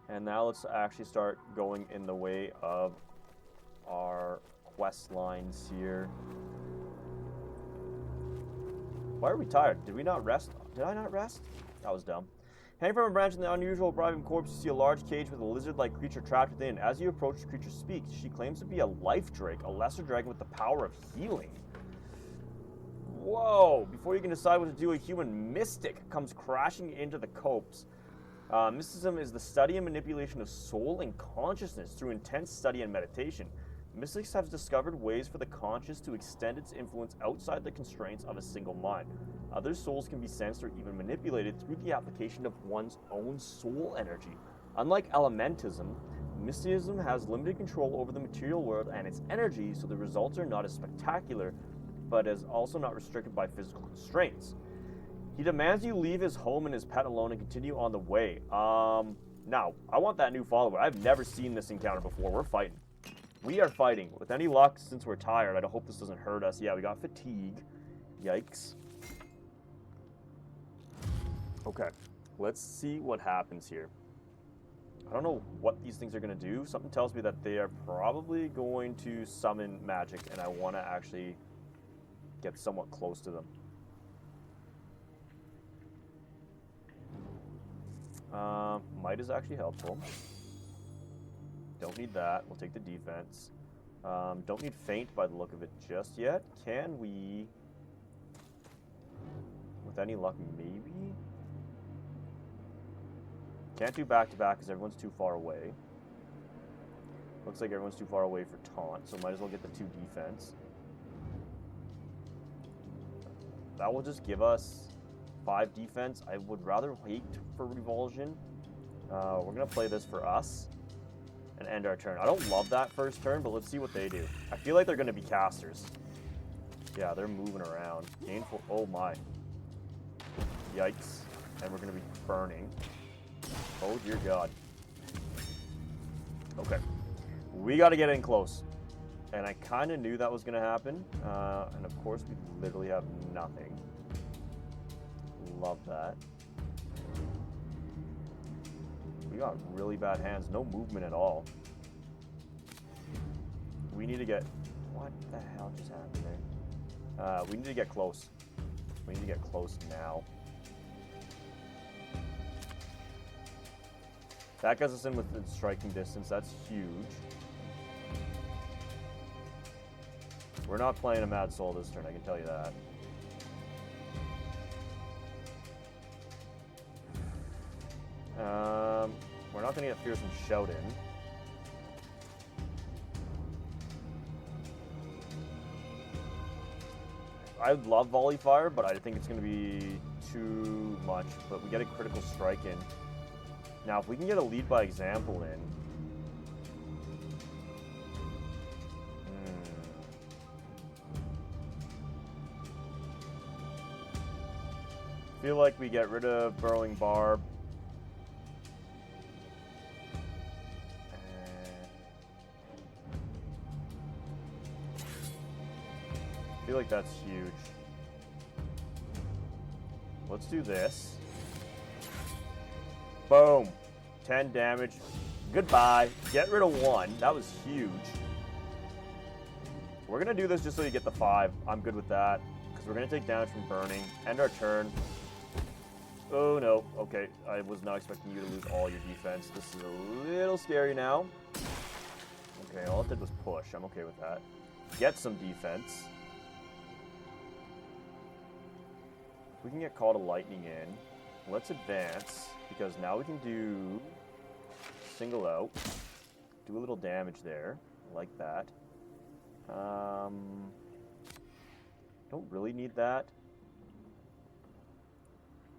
And now let's actually start going in the way of our quest lines here. Why are we tired? Did we not rest? Did I not rest? That was dumb. Hanging from a branch in the unusual bribing corpse, you see a large cage with a lizard-like creature trapped within. As you approach, the creature speaks. She claims to be a life drake, a lesser dragon with the power of healing. Whoa! Before you can decide what to do, a human mystic comes crashing into the copse. Mysticism is the study and manipulation of soul and consciousness through intense study and meditation. Mystics have discovered ways for the conscious to extend its influence outside the constraints of a single mind. Other souls can be sensed or even manipulated through the application of one's own soul energy. Unlike elementism, mysticism has limited control over the material world and its energy, so the results are not as spectacular, but is also not restricted by physical constraints. He demands you leave his home and his pet alone and continue on the way. Now, I want that new follower. I've never seen this encounter before. We're fighting. We are fighting. With any luck, since we're tired, I hope this doesn't hurt us. Yeah, we got fatigue. Yikes. Okay, let's see what happens here. I don't know what these things are going to do. Something tells me that they are probably going to summon magic, and I want to actually get somewhat close to them. Might is actually helpful. Don't need that. We'll take the defense. Don't need feint by the look of it just yet. Can we, with any luck, maybe? Can't do back-to-back because everyone's too far away. Looks like everyone's too far away for taunt, so might as well get the 2 defense. That will just give us 5 defense. I would rather wait for revulsion. We're going to play this for us and end our turn. I don't love that first turn, but let's see what they do. I feel like they're going to be casters. Yeah, they're moving around. Gainful. Oh my. Yikes. And we're going to be burning. Oh dear God. Okay. We got to get in close. And I kind of knew that was going to happen. And of course, we literally have nothing. Love that. We got really bad hands. No movement at all. We need to get... What the hell just happened there? We need to get close. We need to get close now. That gets us in within striking distance. That's huge. We're not playing a Mad Soul this turn, I can tell you that. We're not going to get Fearsome Shout in. I love Volley Fire, but I think it's going to be too much. But we get a Critical Strike in. Now, if we can get a Lead by Example in... feel like we get rid of Burrowing Barb. I feel like that's huge. Let's do this. Boom. 10 damage. Goodbye. Get rid of 1. That was huge. We're going to do this just so you get the 5. I'm good with that. Because we're going to take damage from burning. End our turn. Oh, no. Okay. I was not expecting you to lose all your defense. This is a little scary now. Okay, all it did was push. I'm okay with that. Get some defense. We can get Call to Lightning in. Let's advance, because now we can do single out. Do a little damage there, like that. Don't really need that.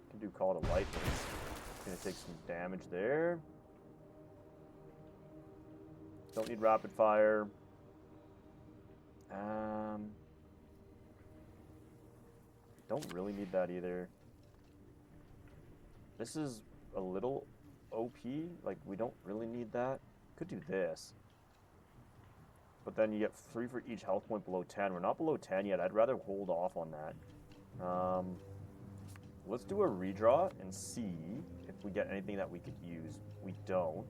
Can do Call to Light, but it's gonna take some damage there. Don't need Rapid Fire. Don't really need that either. This is a little OP. Like, we don't really need that. Could do this. But then you get 3 for each health point below 10. We're not below 10 yet. I'd rather hold off on that. Let's do a redraw and see if we get anything that we could use. We don't.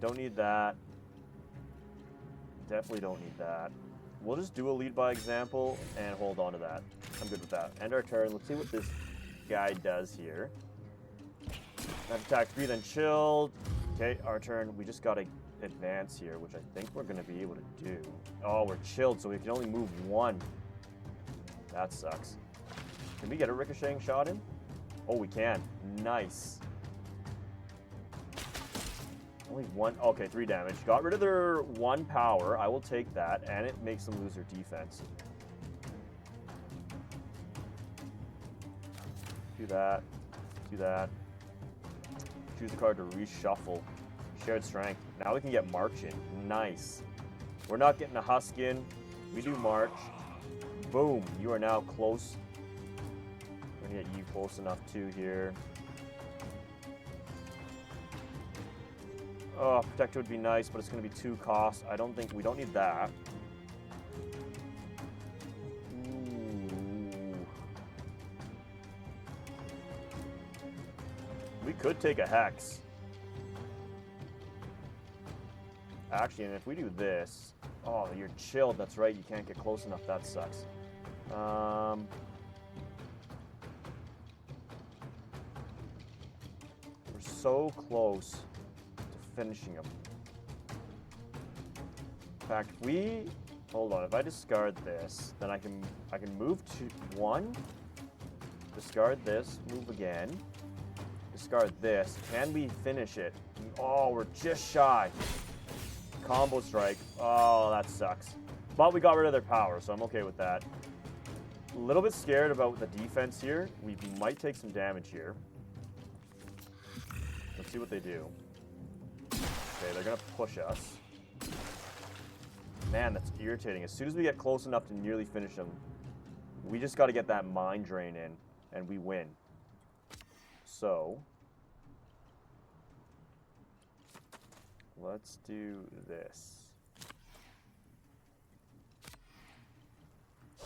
Don't need that. Definitely don't need that. We'll just do a lead by example and hold on to that. I'm good with that. End our turn. Let's see what this guy does here. Knife attack 3, then chilled. Okay, our turn. We just got to advance here, which I think we're going to be able to do. Oh, we're chilled, so we can only move 1. That sucks. Can we get a ricocheting shot in? Oh, we can. Nice. Only 1. Okay, 3 damage. Got rid of their 1 power. I will take that, and it makes them lose their defense. Do that. Do that. Choose a card to reshuffle. Shared strength. Now we can get March in. Nice. We're not getting a Husk in. We do March. Boom. You are now close. We're going to get you close enough too here. Oh, Protector would be nice, but it's going to be 2 costs. I don't think... We don't need that. Ooh. We could take a Hex. Actually, and if we do this... Oh, you're chilled. That's right. You can't get close enough. That sucks. We're so close to finishing him. In fact, we... Hold on. If I discard this, then I can move to 1. Discard this. Move again. Discard this. Can we finish it? Oh, we're just shy. Combo strike. Oh, that sucks. But we got rid of their power, so I'm okay with that. A little bit scared about the defense here. We might take some damage here. Let's see what they do. Okay, they're going to push us. Man, that's irritating. As soon as we get close enough to nearly finish them, we just got to get that Mind Drain in, and we win. So... let's do this.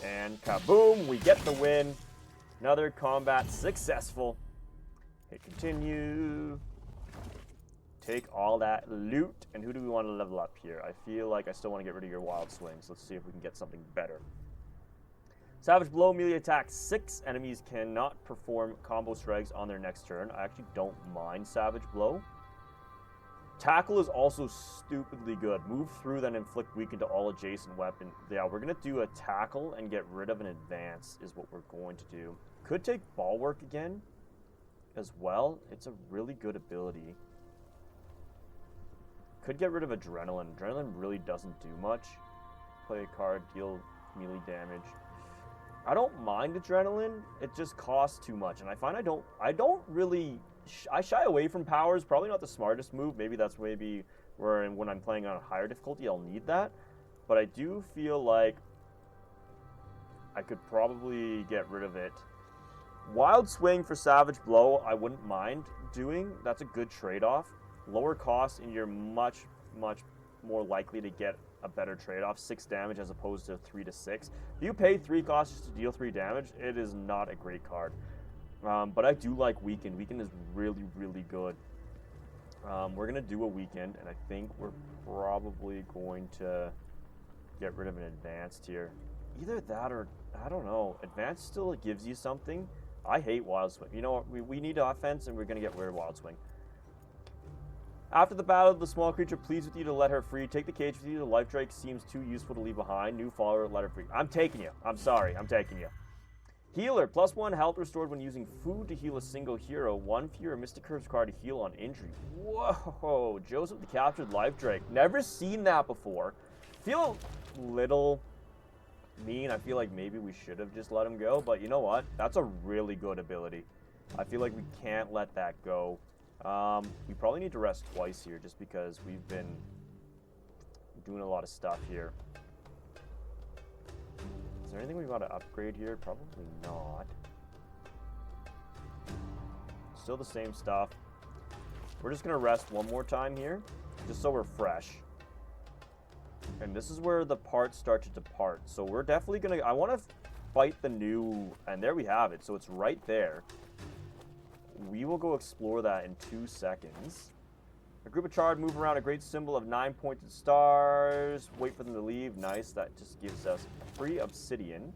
And kaboom, we get the win. Another combat successful. Hit continue. Take all that loot. And who do we want to level up here? I feel like I still want to get rid of your Wild Swings. Let's see if we can get something better. Savage Blow, melee attack 6. Enemies cannot perform combo strikes on their next turn. I actually don't mind Savage Blow. Tackle is also stupidly good. Move through, then inflict weaken to all adjacent weapons. Yeah, we're going to do a tackle and get rid of an advance is what we're going to do. Could take Bulwark again as well. It's a really good ability. Could get rid of Adrenaline. Adrenaline really doesn't do much. Play a card, deal melee damage. I don't mind Adrenaline. It just costs too much. And I find I don't really... I shy away from powers. Probably not the smartest move. Maybe that's where when I'm playing on a higher difficulty, I'll need that. But I do feel like I could probably get rid of it. Wild Swing for Savage Blow, I wouldn't mind doing. That's a good trade-off. Lower cost, and you're much, much more likely to get a better trade-off. 6 damage as opposed to 3 to 6. If you pay 3 costs just to deal 3 damage, it is not a great card. But I do like Weaken. Weaken is really, really good. We're going to do a Weaken, and I think we're probably going to get rid of an Advanced here. Either that or, I don't know. Advanced still gives you something. I hate Wild Swing. You know what? We need offense, and we're going to get rid of Wild Swing. After the battle, the small creature pleads with you to let her free. Take the cage with you. The Life Drake seems too useful to leave behind. New follower, let her free. I'm taking you. I'm sorry. I'm taking you. Healer, +1 health restored when using food to heal a single hero. 1 fewer Mystic Curse required to heal on injury. Whoa, Joseph the Captured Life Drake. Never seen that before. Feel a little mean. I feel like maybe we should have just let him go, but you know what? That's a really good ability. I feel like we can't let that go. We probably need to rest twice here just because we've been doing a lot of stuff here. Is there anything we got to upgrade here? Probably not. Still the same stuff. We're just going to rest one more time here, just so we're fresh. And this is where the parts start to depart. So we're definitely going to... I want to fight the new... And there we have it. So it's right there. We will go explore that in 2 seconds. A group of charred move around a great symbol of 9 pointed stars. Wait for them to leave. Nice. That just gives us free obsidian.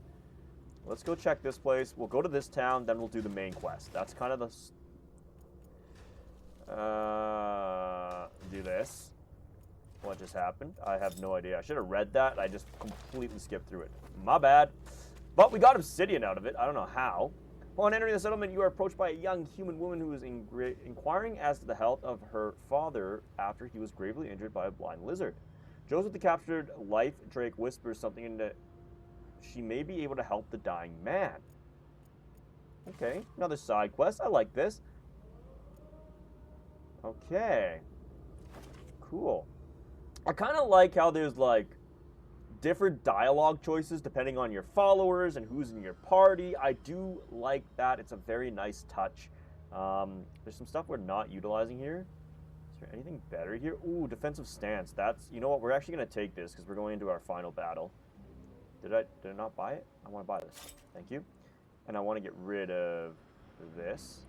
Let's go check this place. We'll go to this town, then we'll do the main quest. That's kind of the... do this. What just happened? I have no idea. I should have read that. I just completely skipped through it. My bad. But we got obsidian out of it. I don't know how. Upon entering the settlement, you are approached by a young human woman who is inquiring as to the health of her father after he was gravely injured by a blind lizard. Joseph the Captured Life Drake whispers something into... She may be able to help the dying man. Okay, another side quest. I like this. Okay. Cool. I kind of like how there's, like, different dialogue choices depending on your followers and who's in your party. I do like that. It's a very nice touch. There's some stuff we're not utilizing here. Is there anything better here? Ooh, defensive stance. That's, you know what, we're actually going to take this because we're going into our final battle. Did I not buy it? I want to buy this. Thank you. And I want to get rid of this.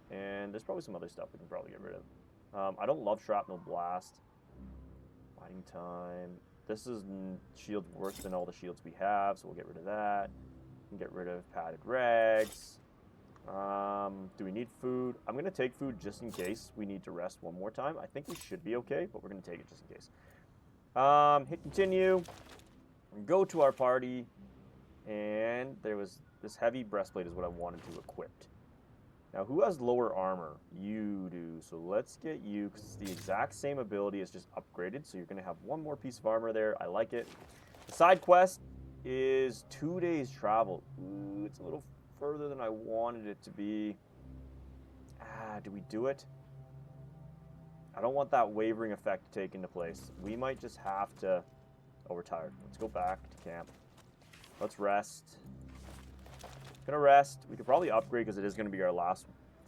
And there's probably some other stuff we can probably get rid of. I don't love Shrapnel Blast. Fighting time. This is shields worse than all the shields we have, so we'll get rid of that. And get rid of padded rags. Do we need food? I'm going to take food just in case we need to rest one more time. I think we should be okay, but we're going to take it just in case. Hit continue. Go to our party. And there was this heavy breastplate is what I wanted to equip. Now, who has lower armor? You do. So let's get you, because it's the exact same ability. It's just upgraded, so you're going to have one more piece of armor there. I like it. The side quest is 2 days travel. Ooh, it's a little further than I wanted it to be. Do we do it? I don't want that wavering effect to take into place. We might just have to... Oh, we're tired. Let's go back to camp. Let's rest. Gonna rest. We could probably upgrade because it is gonna be our last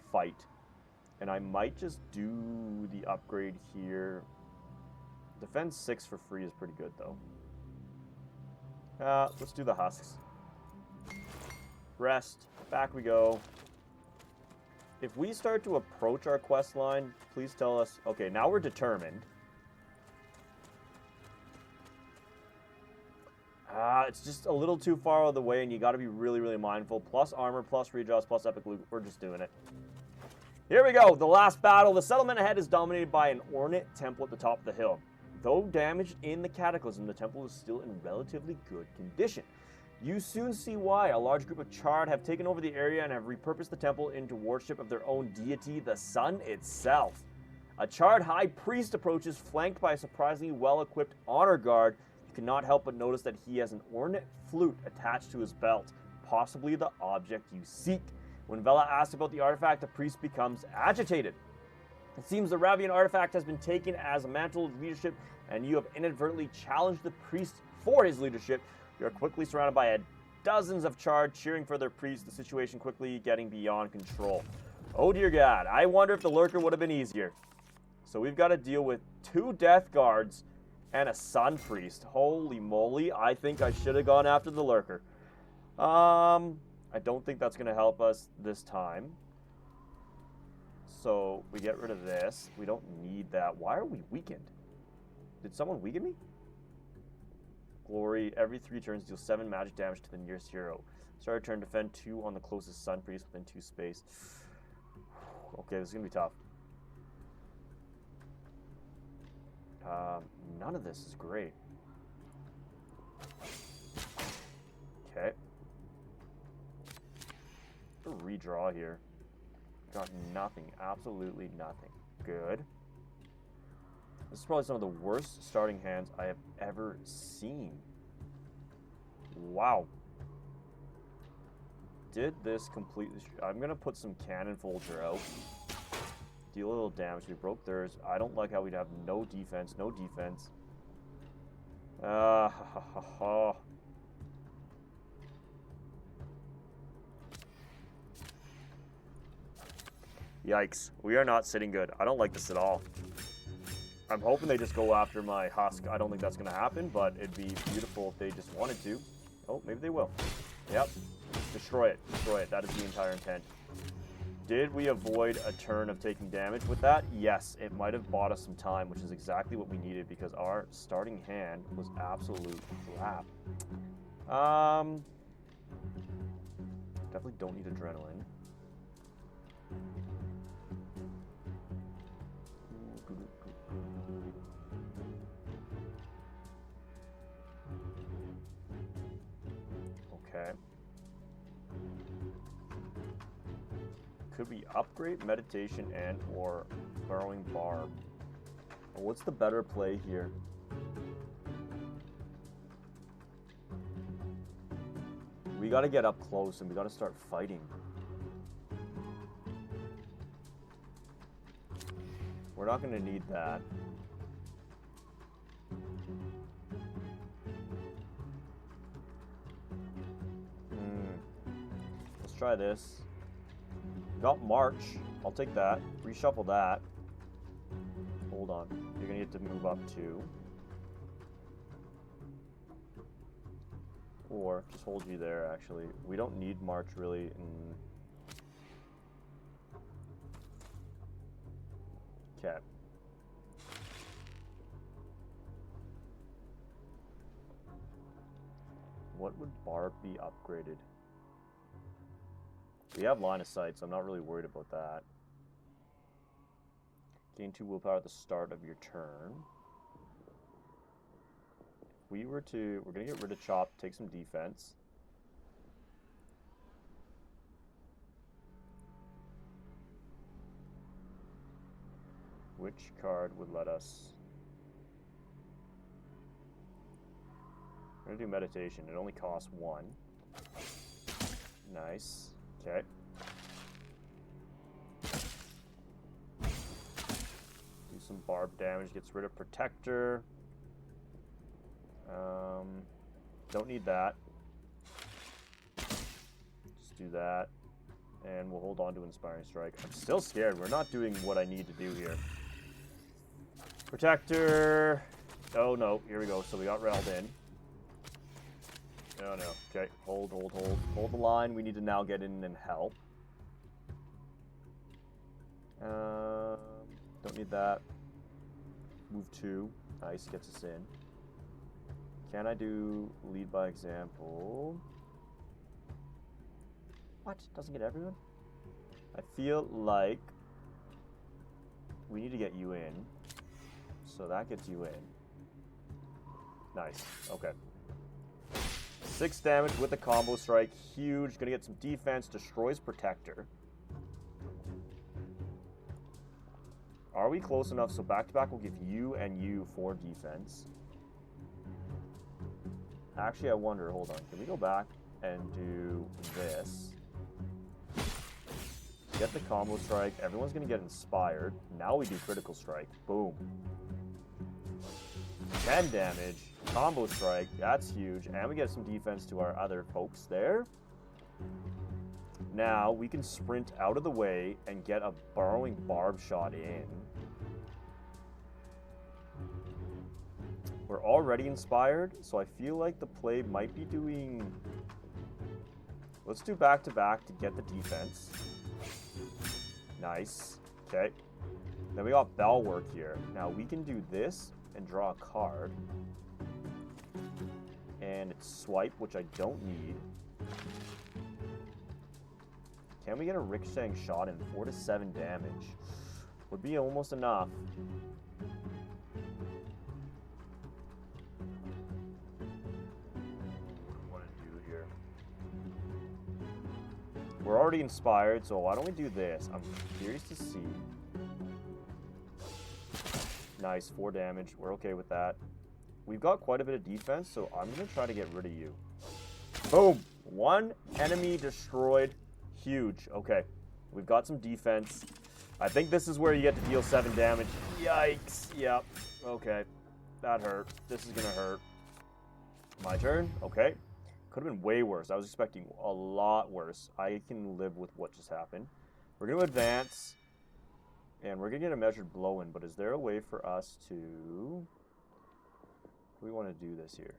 fight. And I might just do the upgrade here. Defense 6 for free is pretty good though. Let's do the husks. Rest. Back we go. If we start to approach our quest line, please tell us. Okay, now we're determined. It's just a little too far out of the way, and you got to be really, really mindful. Plus armor, plus redraws, plus epic loot. We're just doing it. Here we go. The last battle. The settlement ahead is dominated by an ornate temple at the top of the hill. Though damaged in the cataclysm, the temple is still in relatively good condition. You soon see why. A large group of charred have taken over the area and have repurposed the temple into worship of their own deity, the sun itself. A charred high priest approaches, flanked by a surprisingly well-equipped honor guard. You cannot help but notice that he has an ornate flute attached to his belt, possibly the object you seek. When Vela asks about the artifact, the priest becomes agitated. It seems the Ravian artifact has been taken as a mantle of leadership, and you have inadvertently challenged the priest for his leadership. You are quickly surrounded by dozens of charred cheering for their priest, the situation quickly getting beyond control. Oh dear God, I wonder if the Lurker would have been easier. So we've got to deal with 2 death guards and a sun priest. Holy moly, I think I should have gone after the Lurker. I don't think that's going to help us this time. So we get rid of this. We don't need that. Why are we weakened? Did someone weaken me? Glory. Every 3 turns deals 7 magic damage to the nearest hero. Start turn, defend 2 on the closest sun priest within 2 space. Okay, this is going to be tough. None of this is great. Okay. redraw here. Got nothing. Absolutely nothing. Good. This is probably some of the worst starting hands I have ever seen. Wow. Did this completely... I'm going to put some Cannon Folger out. Deal a little damage. We broke theirs. I don't like how we'd have no defense. No defense. Yikes. We are not sitting good. I don't like this at all. I'm hoping they just go after my husk. I don't think that's going to happen, but it'd be beautiful if they just wanted to. Oh, maybe they will. Yep. Destroy it. Destroy it. That is the entire intent. Did we avoid a turn of taking damage with that? Yes. It might have bought us some time, which is exactly what we needed because our starting hand was absolute crap. Definitely don't need adrenaline. Okay. Could we upgrade meditation and or burrowing barb? Well, what's the better play here? We got to get up close and we got to start fighting. We're not going to need that. Let's try this. Got March. I'll take that. Reshuffle that. Hold on. You're going to get to move up too. Or just hold you there, actually. We don't need March, really. Okay. What would Barb be upgraded? We have line of sight, so I'm not really worried about that. Gain 2 willpower at the start of your turn. If we were to... We're going to get rid of Chop, take some defense. Which card would let us... We're going to do meditation. It only costs 1. Nice. Okay. Do some barb damage. Gets rid of Protector. Don't need that. Just do that. And we'll hold on to Inspiring Strike. I'm still scared. We're not doing what I need to do here. Protector. Oh, no. Here we go. So we got railed in. Oh, no. Okay. Hold, hold, hold. Hold the line. We need to now get in and help. Don't need that. Move 2. Nice. Gets us in. Can I do lead by example? What? Doesn't get everyone? I feel like we need to get you in. So that gets you in. Nice. Okay. 6 damage with the combo strike. Huge. Gonna get some defense. Destroys Protector. Are we close enough? So back-to-back will give you and you 4 defense. Actually, I wonder. Hold on. Can we go back and do this? Get the combo strike. Everyone's going to get inspired. Now we do critical strike. Boom. 10 damage. Combo strike. That's huge. And we get some defense to our other folks there. Now we can sprint out of the way and get a burrowing barb shot in. We're already inspired, so I feel like the play might be doing... Let's do back-to-back to get the defense. Nice. Okay. Then we got bell work here. Now we can do this and draw a card. And it's swipe, which I don't need. Can we get a ricocheting shot in? 4 to 7 damage. Would be almost enough. We're already inspired, so why don't we do this? I'm curious to see. Nice, 4 damage. We're okay with that. We've got quite a bit of defense, so I'm going to try to get rid of you. Boom! 1 enemy destroyed. Huge. Okay. We've got some defense. I think this is where you get to deal 7 damage. Yikes. Yep. Okay. That hurt. This is going to hurt. My turn. Okay. Could have been way worse. I was expecting a lot worse. I can live with what just happened. We're going to advance. And we're going to get a measured blow in. But is there a way for us to... We want to do this here.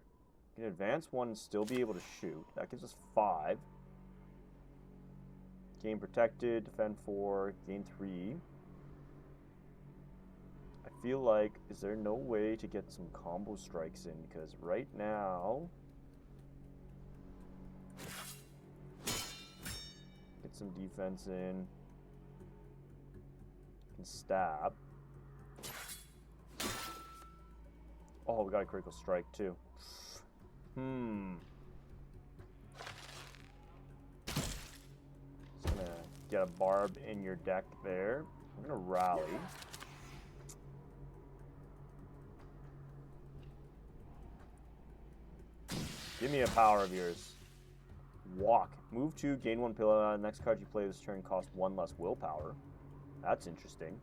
We can advance 1 and still be able to shoot. That gives us 5. Gain protected, defend 4, gain 3. I feel like, is there no way to get some combo strikes in? Because right now... Get some defense in. Can stab. Oh, we got a critical strike too. Just gonna get a barb in your deck there. I'm gonna rally. Give me a power of yours. Walk. Move 2, gain 1 pillar. Next card you play this turn costs 1 less willpower. That's interesting.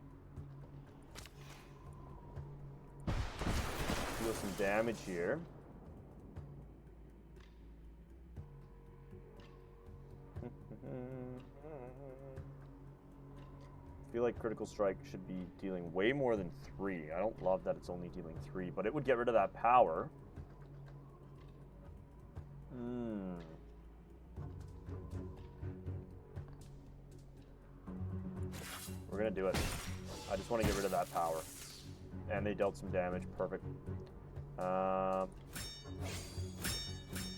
Deal some damage here. I feel like critical strike should be dealing way more than 3. I don't love that it's only dealing 3, but it would get rid of that power. We're gonna do it. I just want to get rid of that power. And they dealt some damage. Perfect. We're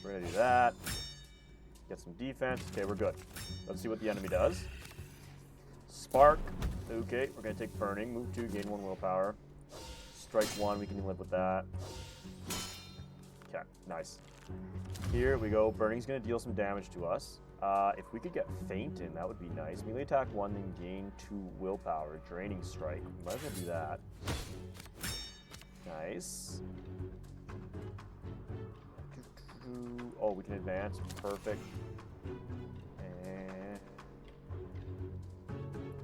gonna do that. Get some defense. Okay, we're good. Let's see what the enemy does. Spark. Okay, we're gonna take burning. Move 2, gain 1 willpower. Strike 1, we can live with that. Okay, nice. Here we go. Burning's gonna deal some damage to us. If we could get feint in, that would be nice. Melee attack 1, then gain 2 willpower. Draining strike. We might as well do that. Nice. Oh, we can advance. Perfect. And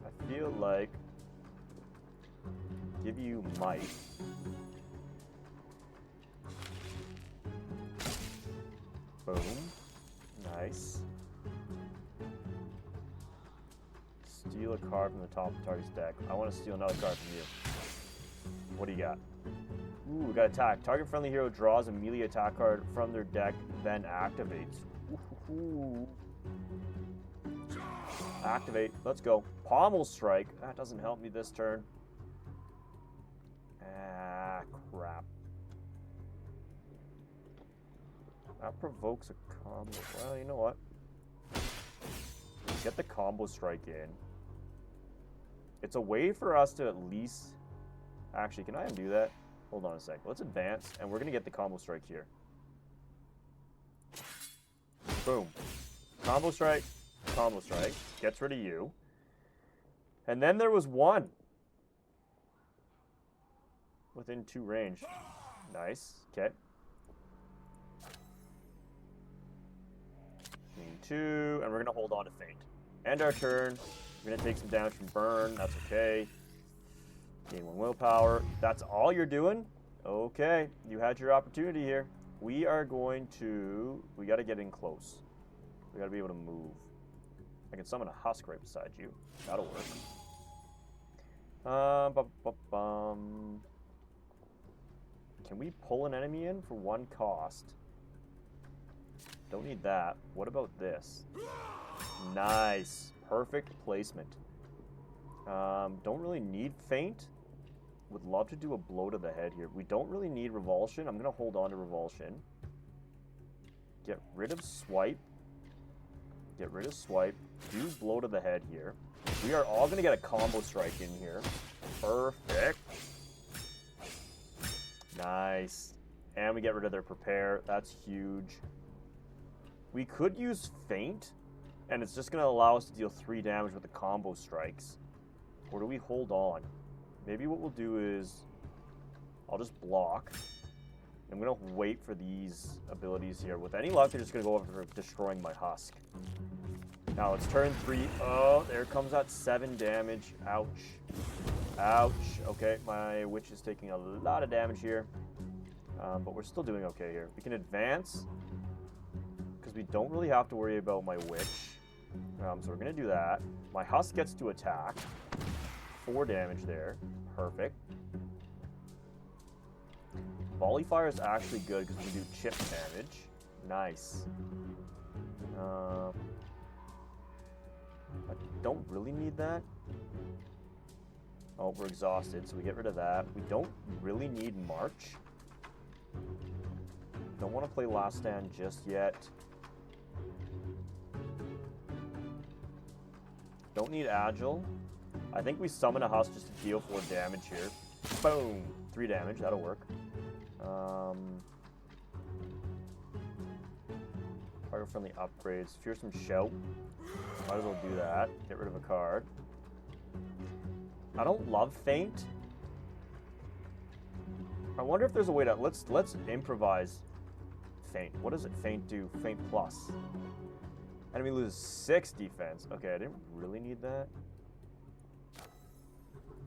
I feel like give you might. Boom. Nice. Steal a card from the top of the target's deck. I want to steal another card from you. What do you got? Ooh, we got attack. Target friendly hero draws a melee attack card from their deck, then activates. Ooh. Activate. Let's go. Pommel strike. That doesn't help me this turn. Ah, crap. That provokes a combo. Well, you know what? Get the combo strike in. It's a way for us to at least... Actually, can I undo that? Hold on a sec. Let's advance, and we're going to get the combo strike here. Boom. Combo strike. Combo strike. Gets rid of you. And then there was 1. Within 2 range. Nice. Okay. Gain 2, and we're going to hold on to feint. End our turn. We're going to take some damage from burn. That's okay. Gain 1 willpower. That's all you're doing? Okay. You had your opportunity here. We are going to... We got to get in close. We got to be able to move. I can summon a husk right beside you. That'll work. Can we pull an enemy in for 1 cost? Don't need that. What about this? Nice. Perfect placement. Don't really need feint. Would love to do a blow to the head here. We don't really need revulsion. I'm going to hold on to revulsion. Get rid of swipe. Get rid of swipe. Do blow to the head here. We are all going to get a combo strike in here. Perfect. Nice. And we get rid of their prepare. That's huge. We could use feint And it's just going to allow us to deal 3 damage with the combo strikes. Or do we hold on? Maybe what we'll do is I'll just block. I'm going to wait for these abilities here. With any luck, they're just going to go over for destroying my husk. Now it's turn 3. Oh, there comes that 7 damage. Ouch. Ouch. Okay, my witch is taking a lot of damage here. But we're still doing okay here. We can advance, because we don't really have to worry about my witch. So we're going to do that. My husk gets to attack. 4 damage there. Perfect. Volley fire is actually good because we do chip damage. Nice. I don't really need that. Oh, we're exhausted, so we get rid of that. We don't really need March. Don't want to play Last Stand just yet. Don't need Agile. I think we summon a husk just to deal 4 damage here. Boom! 3 damage, that'll work. Target-friendly upgrades. Fearsome Shout. Might as well do that. Get rid of a card. I don't love Feint. I wonder if there's a way to... Let's improvise Feint. What does it Feint do? Feint plus. Enemy loses 6 defense. Okay, I didn't really need that.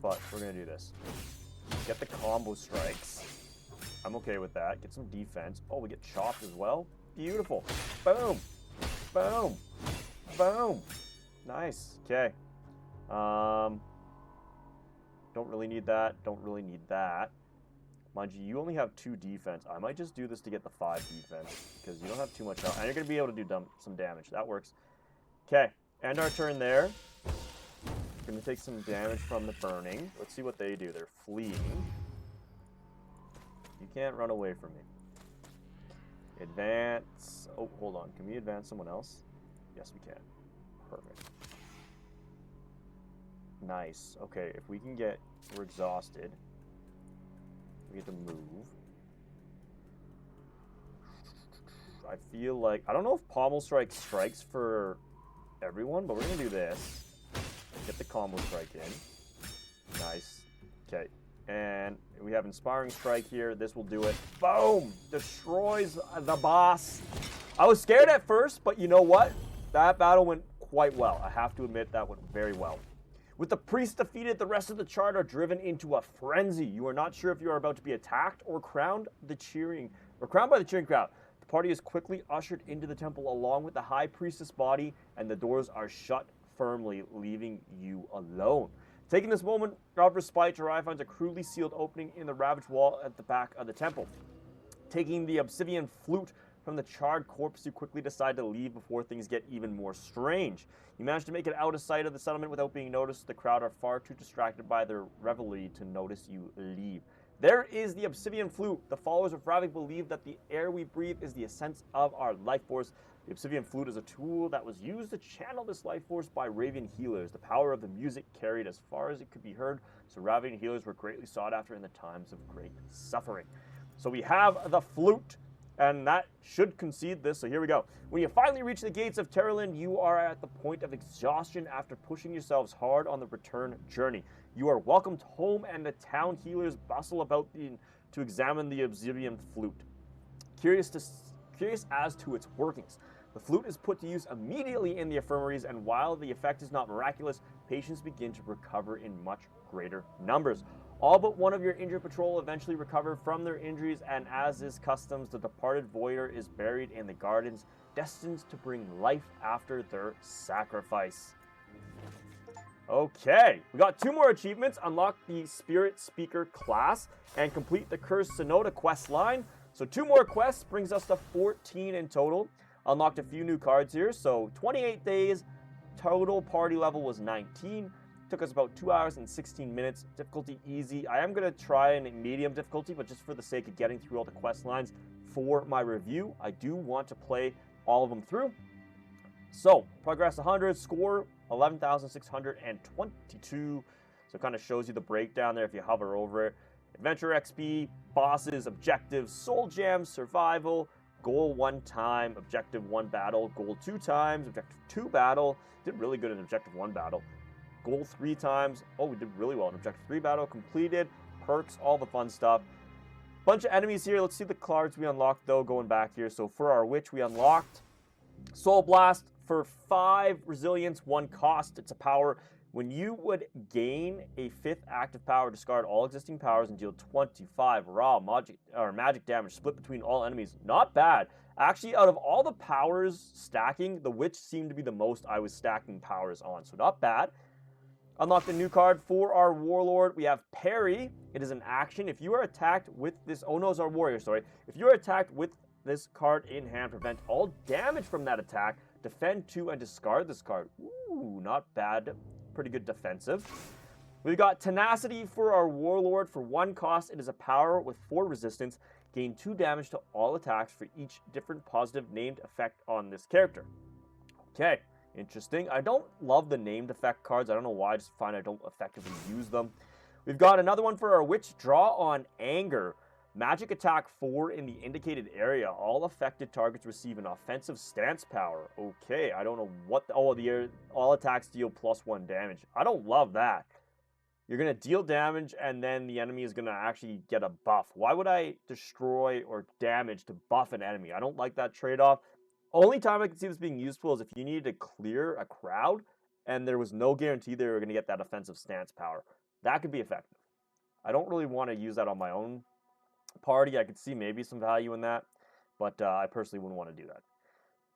But we're going to do this. Get the combo strikes. I'm okay with that. Get some defense. Oh, we get chopped as well. Beautiful. Boom. Boom. Boom. Nice. Okay. Don't really need that. Don't really need that. Mind you, you only have 2 defense. I might just do this to get the 5 defense, because you don't have too much health. And you're going to be able to do some damage. That works. Okay. End our turn there. We're going to take some damage from the burning. Let's see what they do. They're fleeing. You can't run away from me. Advance. Oh, hold on. Can we advance someone else? Yes, we can. Perfect. Nice. Okay, if we can get... We're exhausted. We get to move. I feel like... I don't know if Pommel Strike strikes for everyone, but we're going to do this. Get the combo strike in. Nice. Okay. And we have Inspiring Strike here. This will do it. Boom! Destroys the boss. I was scared at first, but you know what? That battle went quite well. I have to admit that went very well. With the priest defeated, the rest of the chart are driven into a frenzy. You are not sure if you are about to be attacked or crowned by the cheering crowd. The party is quickly ushered into the temple along with the high priestess body, and the doors are shut firmly, leaving you alone. Taking this moment of respite, Jirai finds a crudely sealed opening in the ravaged wall at the back of the temple. Taking the obsidian flute from the charred corpse, you quickly decide to leave before things get even more strange. You manage to make it out of sight of the settlement without being noticed. The crowd are far too distracted by their revelry to notice you leave. There is the obsidian flute. The followers of Ravik believe that the air we breathe is the essence of our life force. The obsidian flute is a tool that was used to channel this life force by Raven healers. The power of the music carried as far as it could be heard, so Raven healers were greatly sought after in the times of great suffering. So we have the flute, and that should concede this, so here we go. When you finally reach the gates of Tyolon, you are at the point of exhaustion after pushing yourselves hard on the return journey. You are welcomed home, and the town healers bustle about to examine the obsidian flute. Curious as to its workings. The flute is put to use immediately in the infirmaries, and while the effect is not miraculous, patients begin to recover in much greater numbers. All but one of your injured patrol eventually recover from their injuries, and as is customs, the departed voider is buried in the gardens, destined to bring life after their sacrifice. Okay, we got 2 more achievements. Unlock the Spirit Speaker class and complete the Cursed Sonata quest line. So 2 more quests brings us to 14 in total. Unlocked a few new cards here. So 28 days, total party level was 19. Took us about 2 hours and 16 minutes. Difficulty easy. I am going to try in medium difficulty, but just for the sake of getting through all the quest lines for my review, I do want to play all of them through. So, progress 100, score 11,622. So it kind of shows you the breakdown there if you hover over it. Adventure XP, bosses, objectives, soul gems, survival, Goal 1 time, objective 1 battle. Goal 2 times, objective 2 battle. Did really good in objective 1 battle. Goal 3 times. Oh, we did really well in objective 3 battle. Completed. Perks, all the fun stuff. Bunch of enemies here. Let's see the cards we unlocked, though, going back here. So for our witch, we unlocked Soul Blast for 5 resilience, 1 cost. It's a power. When you would gain a 5th active power, discard all existing powers and deal 25 raw magic damage split between all enemies. Not bad. Actually, out of all the powers stacking, the witch seemed to be the most I was stacking powers on. So not bad. Unlocked a new card for our warlord. We have Parry. It is an action. If you are attacked with this... Oh, no, it's our warrior, sorry. If you are attacked with this card in hand, prevent all damage from that attack, defend 2 and discard this card. Ooh, not bad. Pretty good defensive. We've got Tenacity for our warlord. For 1 cost, it is a power with 4 resistance. Gain 2 damage to all attacks for each different positive named effect on this character. Okay. Interesting. I don't love the named effect cards. I don't know why. I just find I don't effectively use them. We've got another one for our witch. Draw on Anger. Magic attack 4 in the indicated area. All affected targets receive an offensive stance power. Okay, I don't know what... all attacks deal +1 damage. I don't love that. You're going to deal damage, and then the enemy is going to actually get a buff. Why would I destroy or damage to buff an enemy? I don't like that trade-off. Only time I can see this being useful is if you needed to clear a crowd and there was no guarantee they were going to get that offensive stance power. That could be effective. I don't really want to use that on my own party. I could see maybe some value in that, but I personally wouldn't want to do that.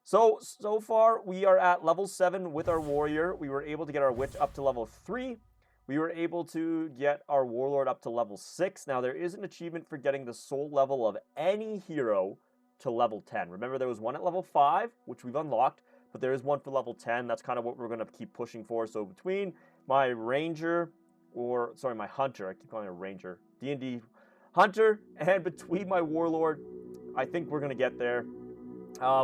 So far, we are at level 7 with our warrior. We were able to get our witch up to level 3. We were able to get our warlord up to level 6. Now, there is an achievement for getting the soul level of any hero to level 10. Remember, there was one at level 5, which we've unlocked, but there is one for level 10. That's kind of what we're going to keep pushing for. So between my ranger, my hunter, I keep calling it a ranger, D&D hunter, and between my warlord, I think we're going to get there.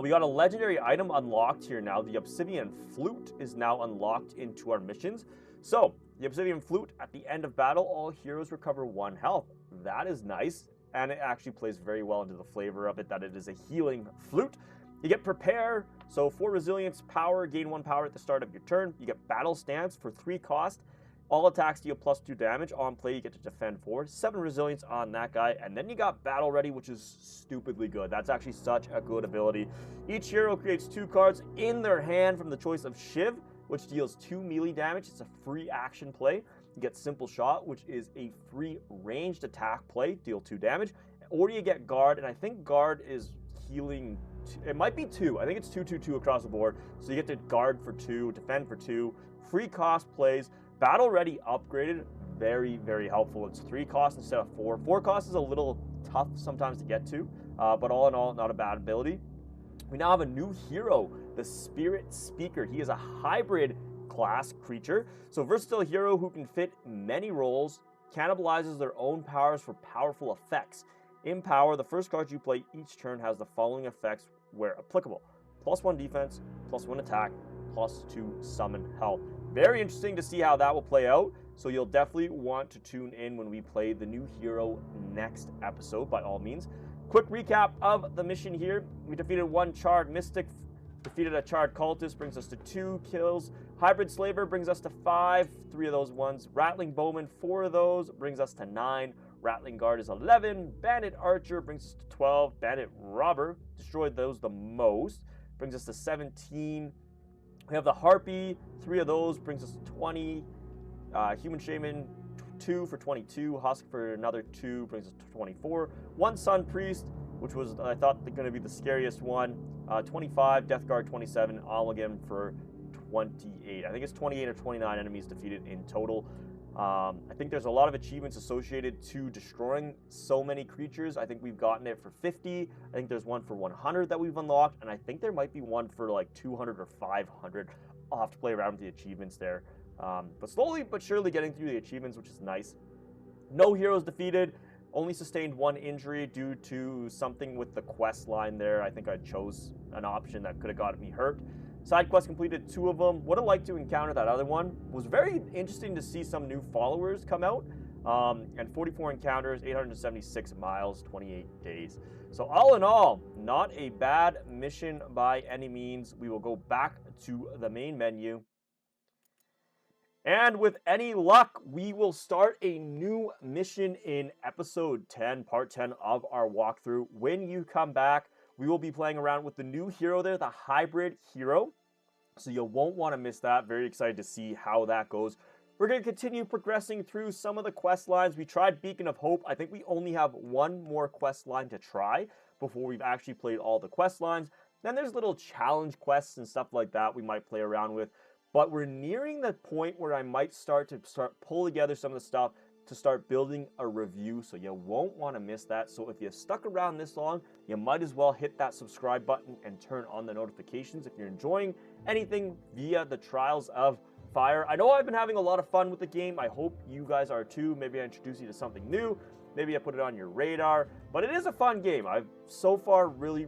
We got a legendary item unlocked here now. The Obsidian Flute is now unlocked into our missions. So, the Obsidian Flute, at the end of battle, all heroes recover 1 health. That is nice. And it actually plays very well into the flavor of it, that it is a healing flute. You get Prepare, so 4 resilience power, gain 1 power at the start of your turn. You get Battle Stance for 3 cost. All attacks deal +2 damage. On play, you get to defend 4. 7 resilience on that guy. And then you got Battle Ready, which is stupidly good. That's actually such a good ability. Each hero creates 2 cards in their hand from the choice of Shiv, which deals 2 melee damage. It's a free action play. You get Simple Shot, which is a free ranged attack play, deal 2 damage. Or you get Guard, and I think Guard is healing... It might be 2. I think it's 2/2/2 across the board. So you get to Guard for 2, Defend for 2. Free cost plays. Battle Ready upgraded. Very, very helpful. It's 3 costs instead of 4. 4 costs is a little tough sometimes to get to, but all in all, not a bad ability. We now have a new hero, the Spirit Speaker. He is a hybrid class creature. So versatile hero who can fit many roles, cannibalizes their own powers for powerful effects. In power, the first card you play each turn has the following effects where applicable. +1 defense, +1 attack, +2 summon health. Very interesting to see how that will play out. So you'll definitely want to tune in when we play the new hero next episode, by all means. Quick recap of the mission here. We defeated 1 Charred Mystic, defeated a Charred Cultist, brings us to 2 kills. Hybrid Slaver brings us to 5, 3 of those ones. Rattling Bowman, 4 of those, brings us to 9. Rattling Guard is 11. Bandit Archer brings us to 12. Bandit Robber, destroyed those the most, brings us to 17. We have the Harpy, 3 of those, brings us to 20. Human Shaman, 2 for 22. Husk for another 2, brings us to 24. 1 Sun Priest, which was, I thought, going to be the scariest one. 25. Death Guard, 27. Amalgam for 28. I think it's 28 or 29 enemies defeated in total. I think there's a lot of achievements associated to destroying so many creatures. I think we've gotten it for 50. I think there's one for 100 that we've unlocked, and I think there might be one for like 200 or 500. I'll have to play around with the achievements there. But slowly but surely getting through the achievements, which is nice. No heroes defeated. Only sustained 1 injury due to something with the quest line there. I think I chose an option that could have gotten me hurt. Side quest completed 2 of them. Would have liked to encounter that other one. Was very interesting to see some new followers come out. and 44 encounters, 876 miles, 28 days. So all in all, not a bad mission by any means. We will go back to the main menu. And with any luck, we will start a new mission in episode 10, part 10 of our walkthrough. When you come back, we will be playing around with the new hero there, the hybrid hero. So you won't want to miss that. Very excited to see how that goes. We're going to continue progressing through some of the quest lines. We tried Beacon of Hope. I think we only have one more quest line to try before we've actually played all the quest lines. Then there's little challenge quests and stuff like that we might play around with. But we're nearing the point where I might start pull together some of the stuff to start building a review, so you won't want to miss that. So if you stuck around this long, you might as well hit that subscribe button and turn on the notifications if you're enjoying anything via the Trials of Fire. I know I've been having a lot of fun with the game. I hope you guys are too. Maybe I introduce you to something new. Maybe I put it on your radar. But it is a fun game. I've so far really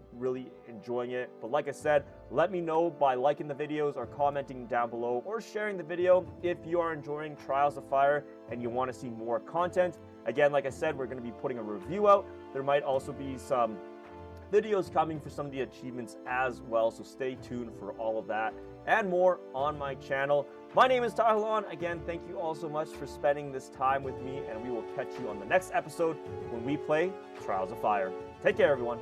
enjoying it. But like I said, let me know by liking the videos or commenting down below or sharing the video if you are enjoying Trials of Fire and you want to see more content. Again, like I said, we're going to be putting a review out. There might also be some videos coming for some of the achievements as well, so stay tuned for all of that and more on my channel. My name is Tyolon. Again, thank you all so much for spending this time with me, and we will catch you on the next episode when we play Trials of Fire. Take care, everyone.